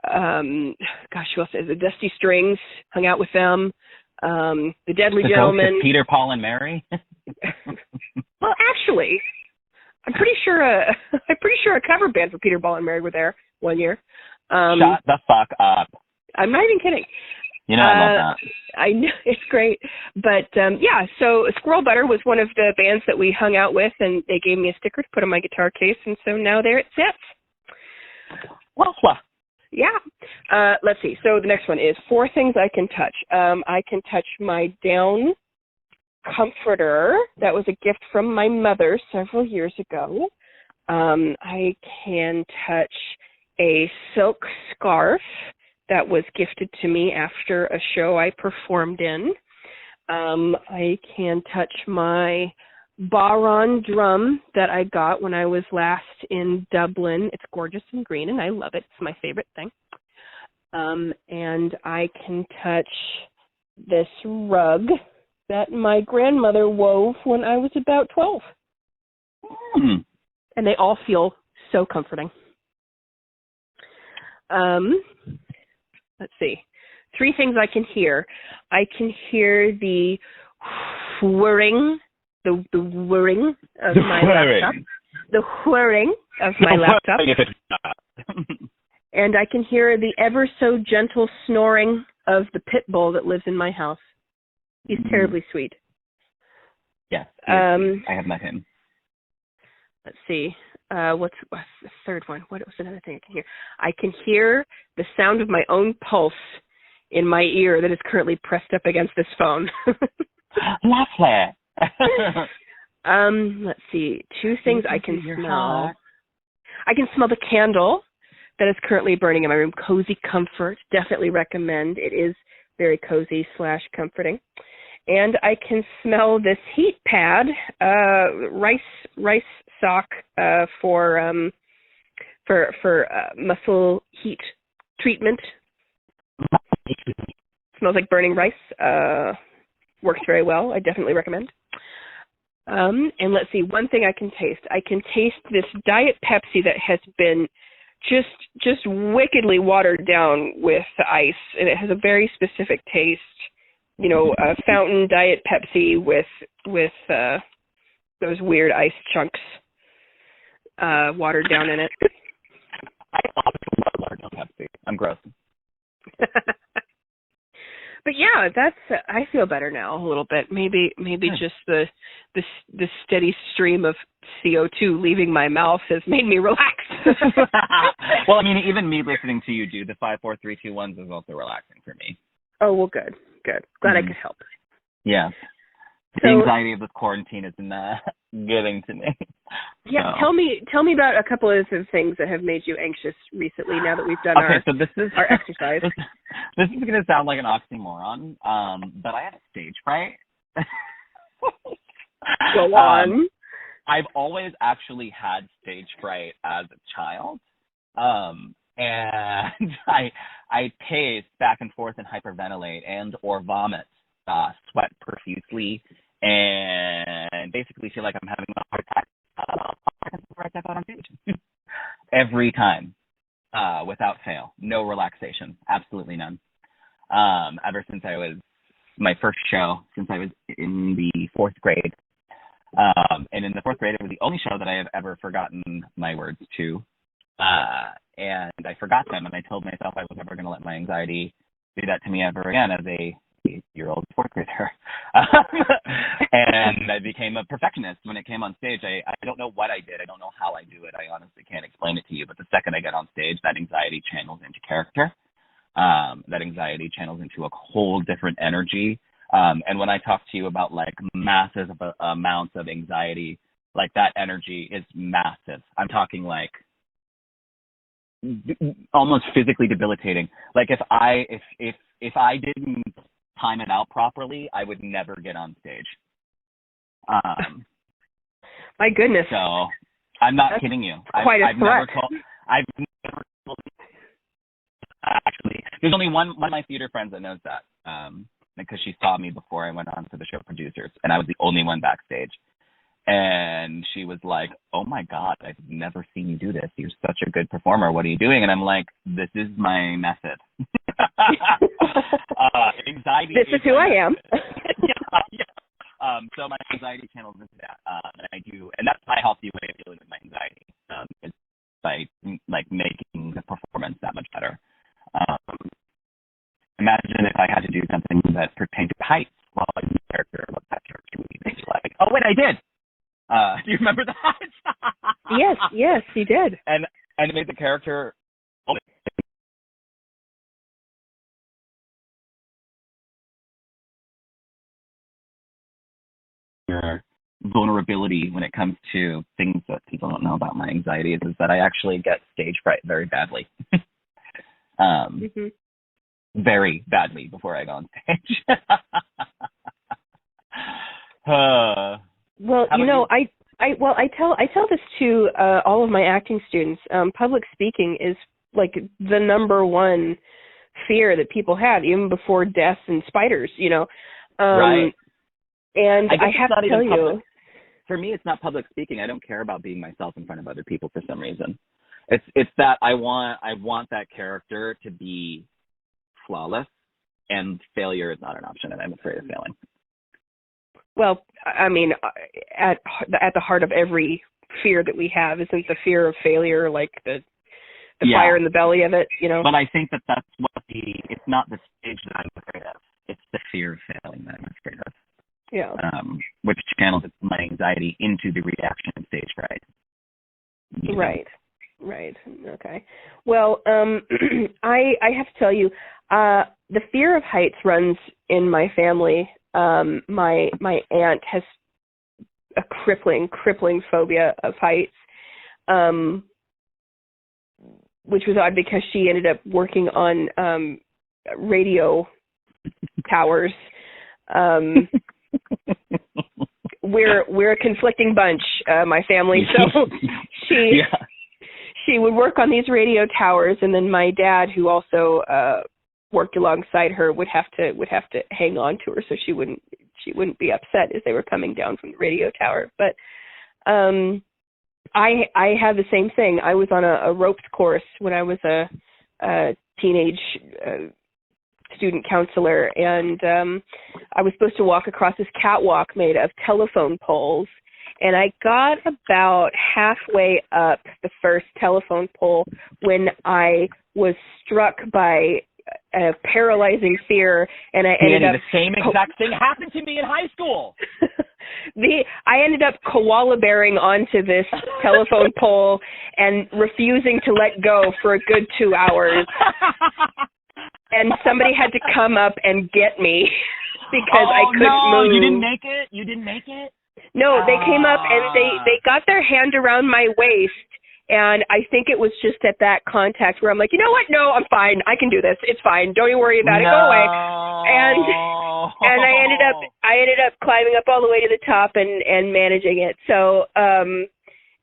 who else? The Dusty Strings, hung out with them. The Deadly Gentlemen. Peter, Paul, and Mary. Well, actually, I'm pretty sure a cover band for Peter, Paul, and Mary were there one year. Shut the fuck up. I'm not even kidding. You know, I love that. I know, it's great. But, so Squirrel Butter was one of the bands that we hung out with, and they gave me a sticker to put on my guitar case, and so now there it sits. Well. Yeah. Let's see. So the next one is 4 things I can touch. I can touch my down comforter. That was a gift from my mother several years ago. I can touch a silk scarf that was gifted to me after a show I performed in. I can touch my Baron drum that I got when I was last in Dublin. It's gorgeous and green, and I love it. It's my favorite thing. And I can touch this rug that my grandmother wove when I was about 12. And they all feel so comforting. Let's see. 3 things I can hear. I can hear the whirring, the whirring of my laptop. The whirring of my laptop. And I can hear the ever so gentle snoring of the pit bull that lives in my house. He's terribly sweet. Yes. I have met him. Let's see. What's the third one? What was another thing I can hear? I can hear the sound of my own pulse in my ear that is currently pressed up against this phone. Lovely. Let's see. 2 things I can smell. I can smell the candle that is currently burning in my room. Cozy Comfort. Definitely recommend. It is very cozy / comforting. And I can smell this heat pad, rice sock for muscle heat treatment. Smells like burning rice. Works very well. I definitely recommend. And let's see, one thing I can taste. I can taste this Diet Pepsi that has been just wickedly watered down with ice, and it has a very specific taste. You know, fountain Diet Pepsi with those weird ice chunks watered down in it. I love watered down Pepsi. I'm gross. But yeah, I feel better now a little bit. Maybe just the steady stream of CO2 leaving my mouth has made me relax. Well, I mean, even me listening to you do the 5, 4, 3, 2, 1s is also relaxing for me. Oh well, good. Glad I could help. Yeah. The anxiety of this quarantine has been getting to me. Yeah, so. Tell me about a couple of the things that have made you anxious recently. Now that we've done our exercise. This is going to sound like an oxymoron, but I had a stage fright. Go on. I've always actually had stage fright as a child, and I pace back and forth and hyperventilate and or vomit, sweat profusely, and basically feel like I'm having a heart attack right out on stage. Every time, without fail. No relaxation. Absolutely none. Ever since I was my first show, since I was in the 4th grade. And in the 4th grade, it was the only show that I have ever forgotten my words to. And I forgot them, and I told myself I was never going to let my anxiety do that to me ever again as a 8-year-old 4th grader. And I became a perfectionist when it came on stage. I don't know what I did. I don't know how I do it. I honestly can't explain it to you. But the second I get on stage, that anxiety channels into character. That anxiety channels into a whole different energy. And when I talk to you about like massive amounts of anxiety, like that energy is massive. I'm talking like almost physically debilitating. Like if I didn't time it out properly, I would never get on stage. My goodness. So I'm not kidding you. Quite a threat. I've never told, actually, there's only one of my theater friends that knows that, because she saw me before I went on to the show Producers, and I was the only one backstage. And she was like, "Oh my God, I've never seen you do this. You're such a good performer. What are you doing?" And I'm like, "This is my method." Anxiety. This is who I am. Yeah. So my anxiety channels into that, and I do, and that's my healthy way of dealing with my anxiety. Is by like making the performance that much better. Imagine if I had to do something that pertained to heights while I was in character, what that character would be like. Oh wait, I did. Do you remember that? Yes, you did. And it made the character vulnerability when it comes to things that people don't know about my anxieties is that I actually get stage fright very badly. Very badly before I go on stage. Well, you know, I tell this to all of my acting students. Public speaking is like the number one fear that people had, even before death and spiders. You know, right? And I have to tell you, for me, it's not public speaking. I don't care about being myself in front of other people for some reason. It's that I want that character to be flawless, and failure is not an option, and I'm afraid of failing. Well, I mean, at the heart of every fear that we have isn't the fear of failure, like the fire in the belly of it, you know? But I think that's what it's not the stage that I'm afraid of. It's the fear of failing that I'm afraid of. Yeah. Which channels my anxiety into the reaction of stage fright. You know? Right. Okay. Well, I have to tell you, the fear of heights runs in my family. My aunt has a crippling phobia of heights, which was odd because she ended up working on radio towers. We're a conflicting bunch, my family. So she would work on these radio towers, and then my dad, who also worked alongside her, would have to hang on to her so she wouldn't be upset as they were coming down from the radio tower. But I had the same thing. I was on a ropes course when I was a teenage student counselor, and I was supposed to walk across this catwalk made of telephone poles, and I got about halfway up the first telephone pole when I was struck by a paralyzing fear, and I ended up... The same exact thing happened to me in high school. I ended up koala bearing onto this telephone pole and refusing to let go for a good 2 hours. And somebody had to come up and get me because I couldn't move. You didn't make it? You didn't make it? No, they came up and they got their hand around my waist, and I think it was just at that contact where I'm like, you know what? No, I'm fine. I can do this. It's fine. Don't you worry about it. Go away. And I ended up climbing up all the way to the top and managing it. So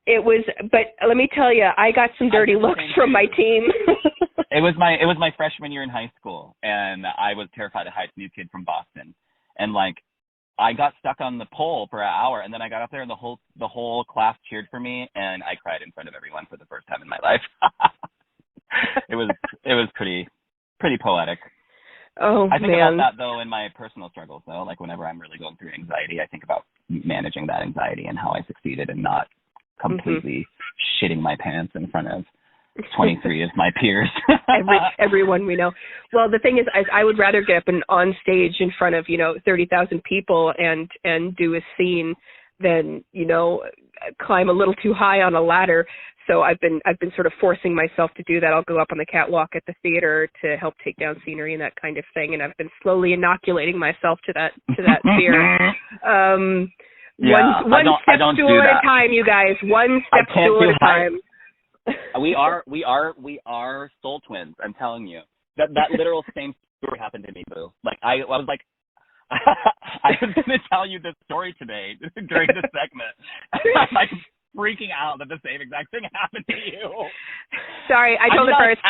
it was, but let me tell you, I got some dirty looks from my team. It was my freshman year in high school, and I was terrified of heights. New kid from Boston, and like I got stuck on the pole for an hour, and then I got up there, and the whole class cheered for me, and I cried in front of everyone for the first time in my life. It was pretty poetic. Oh, I think man. about that though in my personal struggles though. Like whenever I'm really going through anxiety, I think about managing that anxiety and how I succeeded in not completely shitting my pants in front of 23 of my peers. Everyone we know. Well, the thing is, I would rather get up and on stage in front of 30,000 people and do a scene than climb a little too high on a ladder. So I've been sort of forcing myself to do that. I'll go up on the catwalk at the theater to help take down scenery and that kind of thing, and I've been slowly inoculating myself to that fear. One step stool at a time, you guys. One step stool at a time. We are soul twins. I'm telling you. That literal same story happened to me, boo. Like I was like, I was going to tell you this story today during this segment. I'm like freaking out that the same exact thing happened to you. Sorry, I told it first.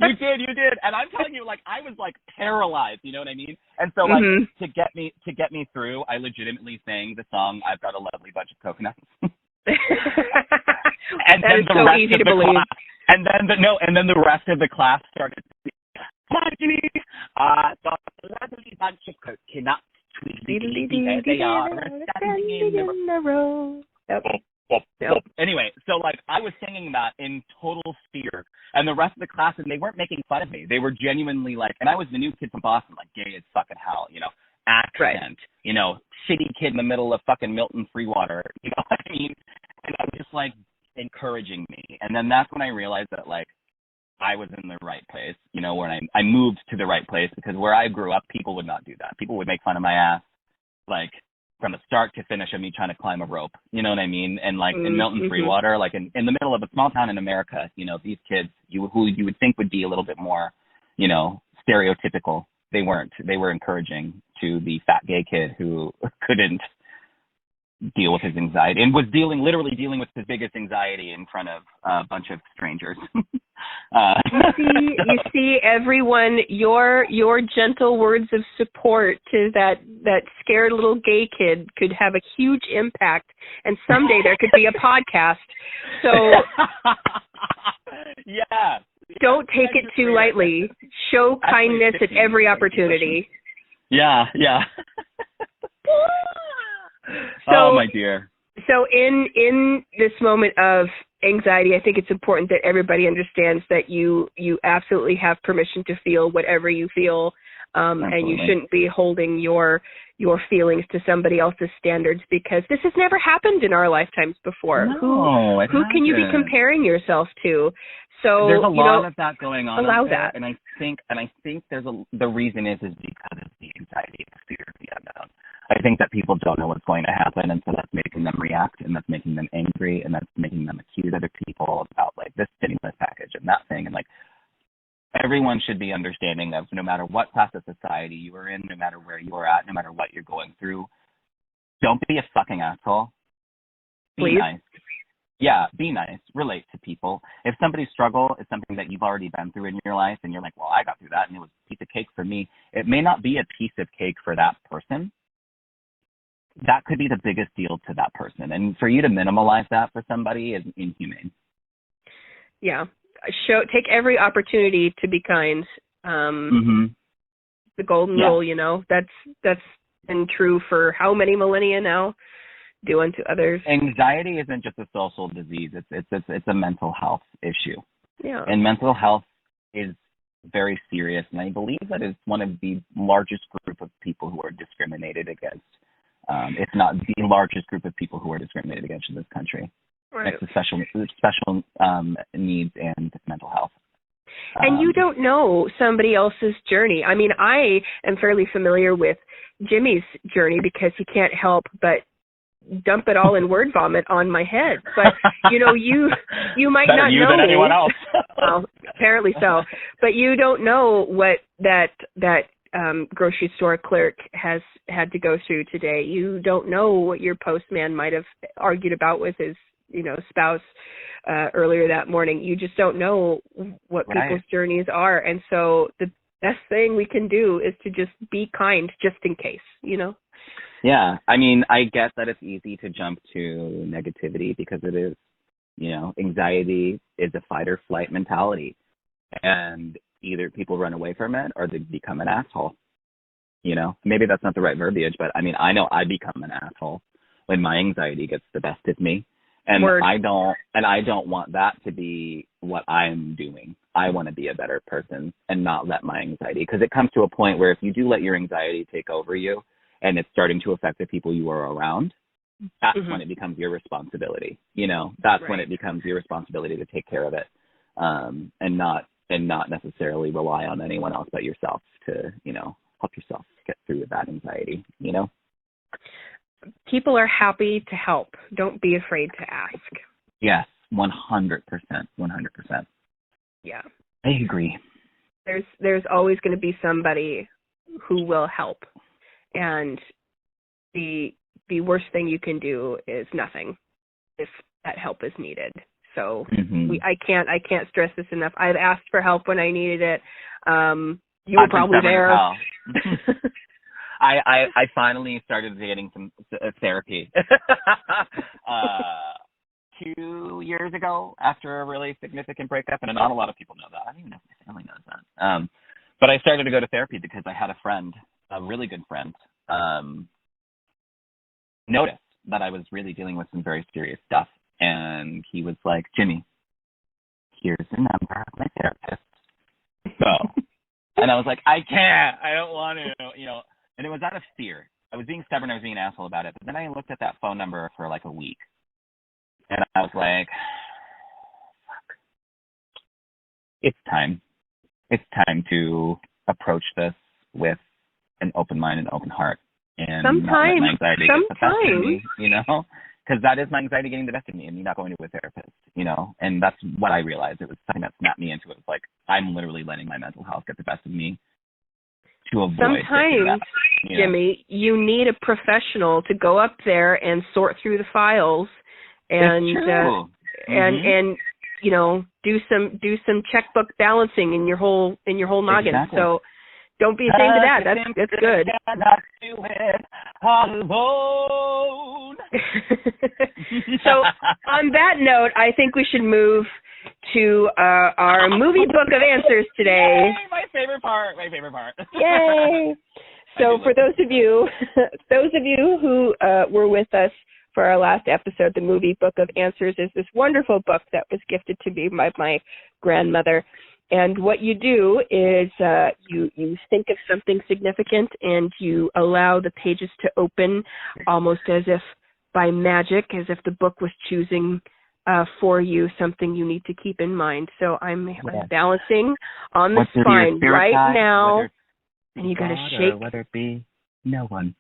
You did. And I'm telling you, like, I was like paralyzed, you know what I mean? And so like to get me through, I legitimately sang the song I've Got a Lovely Bunch of Coconuts. And that is so easy to believe. And then the rest of the class started to sing, got a lovely bunch of coconuts. There they are, standing in a row. Yep. Anyway, so like I was singing that in total fear, and the rest of the class, and they weren't making fun of me. They were genuinely like, and I was the new kid from Boston, like gay as fucking hell, you know, accent, you know, shitty kid in the middle of fucking Milton Freewater, you know what I mean? And I was just like encouraging me, and then that's when I realized that like I was in the right place, you know, when I moved to the right place, because where I grew up, people would not do that. People would make fun of my ass, like from the start to finish of me trying to climb a rope, you know what I mean? And like in Milton Freewater, like in the middle of a small town in America, you know, these kids who you would think would be a little bit more, you know, stereotypical, they weren't. They were encouraging to the fat gay kid who couldn't deal with his anxiety and was literally dealing with his biggest anxiety in front of a bunch of strangers. You see, everyone, your gentle words of support to that scared little gay kid could have a huge impact, and someday there could be a podcast. So yeah, don't take it too lightly. Show kindness at every opportunity. Yeah. So, oh my dear. So in this moment of anxiety, I think it's important that everybody understands that you absolutely have permission to feel whatever you feel, and you shouldn't be holding your feelings to somebody else's standards, because this has never happened in our lifetimes before. No, who can you be comparing yourself to? So there's a lot of that going on. Allow there, that, and I think the reason is because of the anxiety and fear of the unknown. I think that people don't know what's going to happen, and so that's making them react, and that's making them angry, and that's making them accuse other people about like this stimulus package and that thing. And like everyone should be understanding of, no matter what class of society you are in, no matter where you are at, no matter what you're going through, don't be a fucking asshole. Be nice. Yeah, be nice. Relate to people. If somebody's struggle is something that you've already been through in your life, and you're like, well, I got through that, and it was a piece of cake for me, it may not be a piece of cake for that person. That could be the biggest deal to that person. And for you to minimalize that for somebody is inhumane. Yeah. Take every opportunity to be kind. The golden rule, you know, that's been true for how many millennia now? Do unto others. Anxiety isn't just a social disease. It's a mental health issue. Yeah. And mental health is very serious, and I believe that it's one of the largest group of people who are discriminated against. If not the largest group of people who are discriminated against in this country. Right. Next to special needs and mental health. And you don't know somebody else's journey. I mean, I am fairly familiar with Jimmy's journey because he can't help but dump it all in word vomit on my head. But, you know, you might not know. Better you than anyone else. Well, apparently so. But you don't know what that grocery store clerk has had to go through today. You don't know what your postman might have argued about with his, you know, spouse earlier that morning. You just don't know what people's journeys are. And so the best thing we can do is to just be kind, just in case, you know? Yeah. I mean, I guess that it's easy to jump to negativity because it is, you know, anxiety is a fight or flight mentality. And either people run away from it or they become an asshole. You know, maybe that's not the right verbiage, but I mean, I know I become an asshole when my anxiety gets the best of me. And I don't want that to be what I'm doing. I want to be a better person and not let my anxiety, because it comes to a point where if you do let your anxiety take over you and it's starting to affect the people you are around, that's when it becomes your responsibility. You know, that's when it becomes your responsibility to take care of it, and not necessarily rely on anyone else but yourself to, you know, help yourself get through that anxiety, you know? People are happy to help. Don't be afraid to ask. Yes. 100%. Yeah. I agree. There's always going to be somebody who will help, and the worst thing you can do is nothing if that help is needed. So I can't stress this enough. I've asked for help when I needed it. You were probably there. I finally started getting some therapy 2 years ago after a really significant breakup, and not a lot of people know that. I don't even know if my family knows that. But I started to go to therapy because I had a friend, a really good friend, notice that I was really dealing with some very serious stuff. And he was like, Jimmy, here's the number of my therapist. So, and I was like, I can't. I don't want to, And it was out of fear. I was being stubborn. I was being an asshole about it. But then I looked at that phone number for like a week. And I was like, fuck. It's time. It's time to approach this with an open mind and open heart. And not let my anxiety get the best of me, Because that is my anxiety getting the best of me and me not going to a therapist, And that's what I realized. It was something that snapped me into it. It's like, I'm literally letting my mental health get the best of me to avoid sometimes, that, Jimmy, you need a professional to go up there and sort through the files and and do some checkbook balancing in your whole noggin. Exactly. So don't be ashamed of that. That's good. Not do it alone. So on that note, I think we should move to our movie book of answers today. Yay, my favorite part. Yay! So for those of you who were with us for our last episode, the movie book of answers is this wonderful book that was gifted to me by my grandmother. And what you do is you think of something significant and you allow the pages to open almost as if by magic, as if the book was choosing for you something you need to keep in mind. So I'm balancing on the spine right now, and you got to shake. Whether it be no one.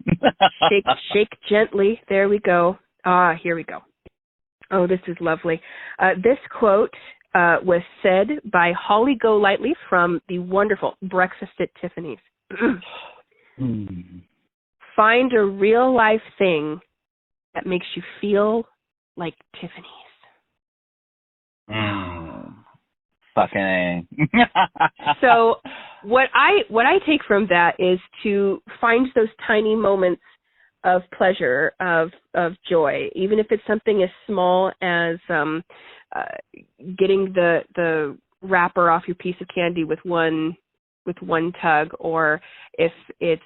shake gently. There we go. Here we go. Oh, this is lovely. This quote was said by Holly Golightly from the wonderful Breakfast at Tiffany's. Find a real life thing that makes you feel like Tiffany's. Fucking A. So what I take from that is to find those tiny moments of pleasure, of joy, even if it's something as small as getting the wrapper off your piece of candy with one tug, or if it's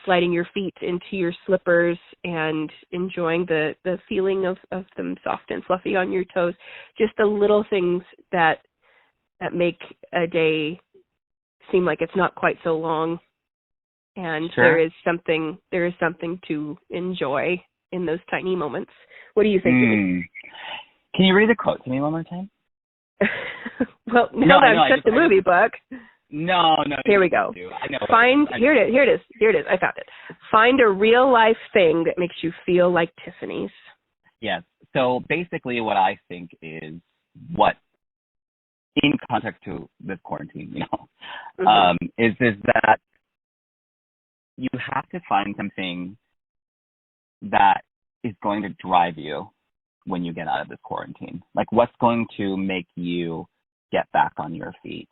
sliding your feet into your slippers and enjoying the feeling of them soft and fluffy on your toes. Just the little things that make a day seem like it's not quite so long, and sure. there is something to enjoy in those tiny moments. What do you think? Can you read the quote to me one more time? Well, now that I've shut the movie book. No. Here we go. Here it is. I found it. Find a real life thing that makes you feel like Tiffany's. Yes. So basically, what I think is what, in context to this quarantine, is that you have to find something that is going to drive you when you get out of this quarantine. Like, what's going to make you get back on your feet?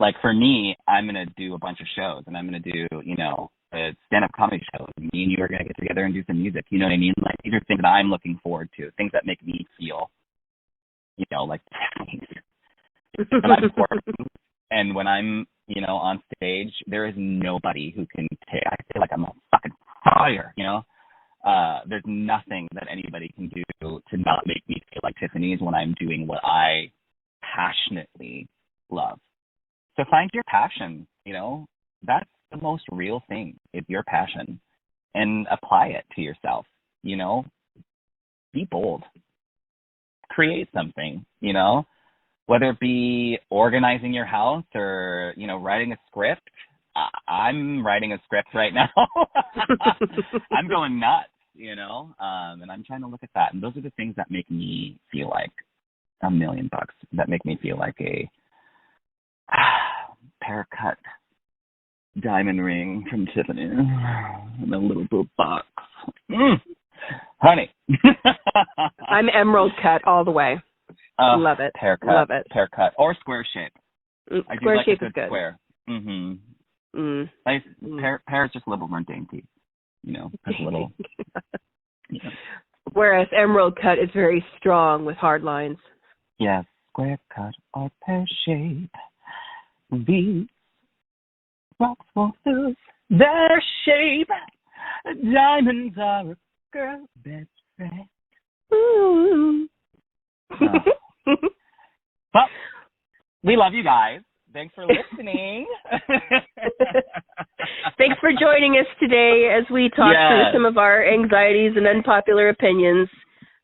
Like for me, I'm going to do a bunch of shows, and I'm going to do, a stand-up comedy show. Me and you are going to get together and do some music. You know what I mean? Like, these are things that I'm looking forward to, things that make me feel, like when I'm performing and when I'm, on stage, there is nobody who can I feel like I'm on fucking fire, There's nothing that anybody can do to not make me feel like Tiffany's when I'm doing what I passionately love. So find your passion, that's the most real thing, is your passion, and apply it to yourself, be bold, create something, whether it be organizing your house or, writing a script. I'm writing a script right now. I'm going nuts, and I'm trying to look at that. And those are the things that make me feel like $1,000,000 that make me feel like a pear-cut diamond ring from Tiffany in a little blue box. Honey. I'm emerald cut all the way. Love it. Pear-cut. Love it. Pear-cut. Or square shape. I do Square like shape a good is good. square. Pear is just a little more dainty. Has a little. Whereas emerald cut is very strong with hard lines. Yes, square cut or pear shape. These rocks won't lose their shape. Diamonds are a girl's best friend. Ooh. Well, we love you guys. Thanks for listening. Thanks for joining us today as we talk through some of our anxieties and unpopular opinions,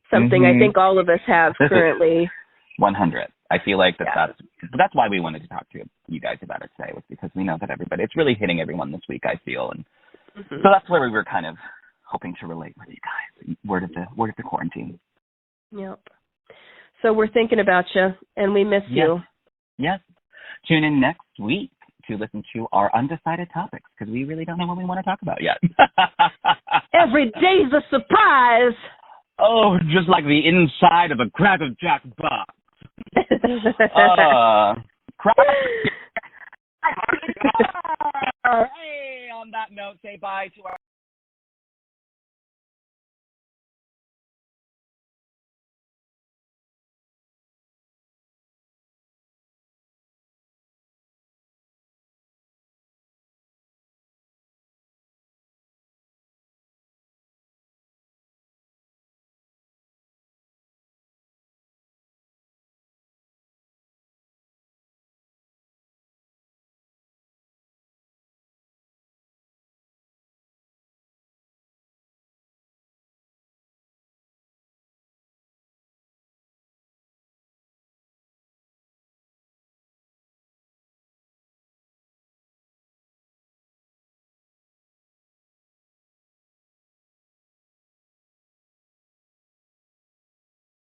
something I think all of us have currently. 100. I feel like that's why we wanted to talk to you guys about it today, was because we know that it's really hitting everyone this week, I feel. And so that's where we were kind of hoping to relate with you guys. Word of the quarantine. Yep. So we're thinking about you, and we miss you. Yes. Tune in next week to listen to our undecided topics, because we really don't know what we want to talk about yet. Every day's a surprise. Oh, just like the inside of a Cracker Jack box. Hey, on that note, say bye to our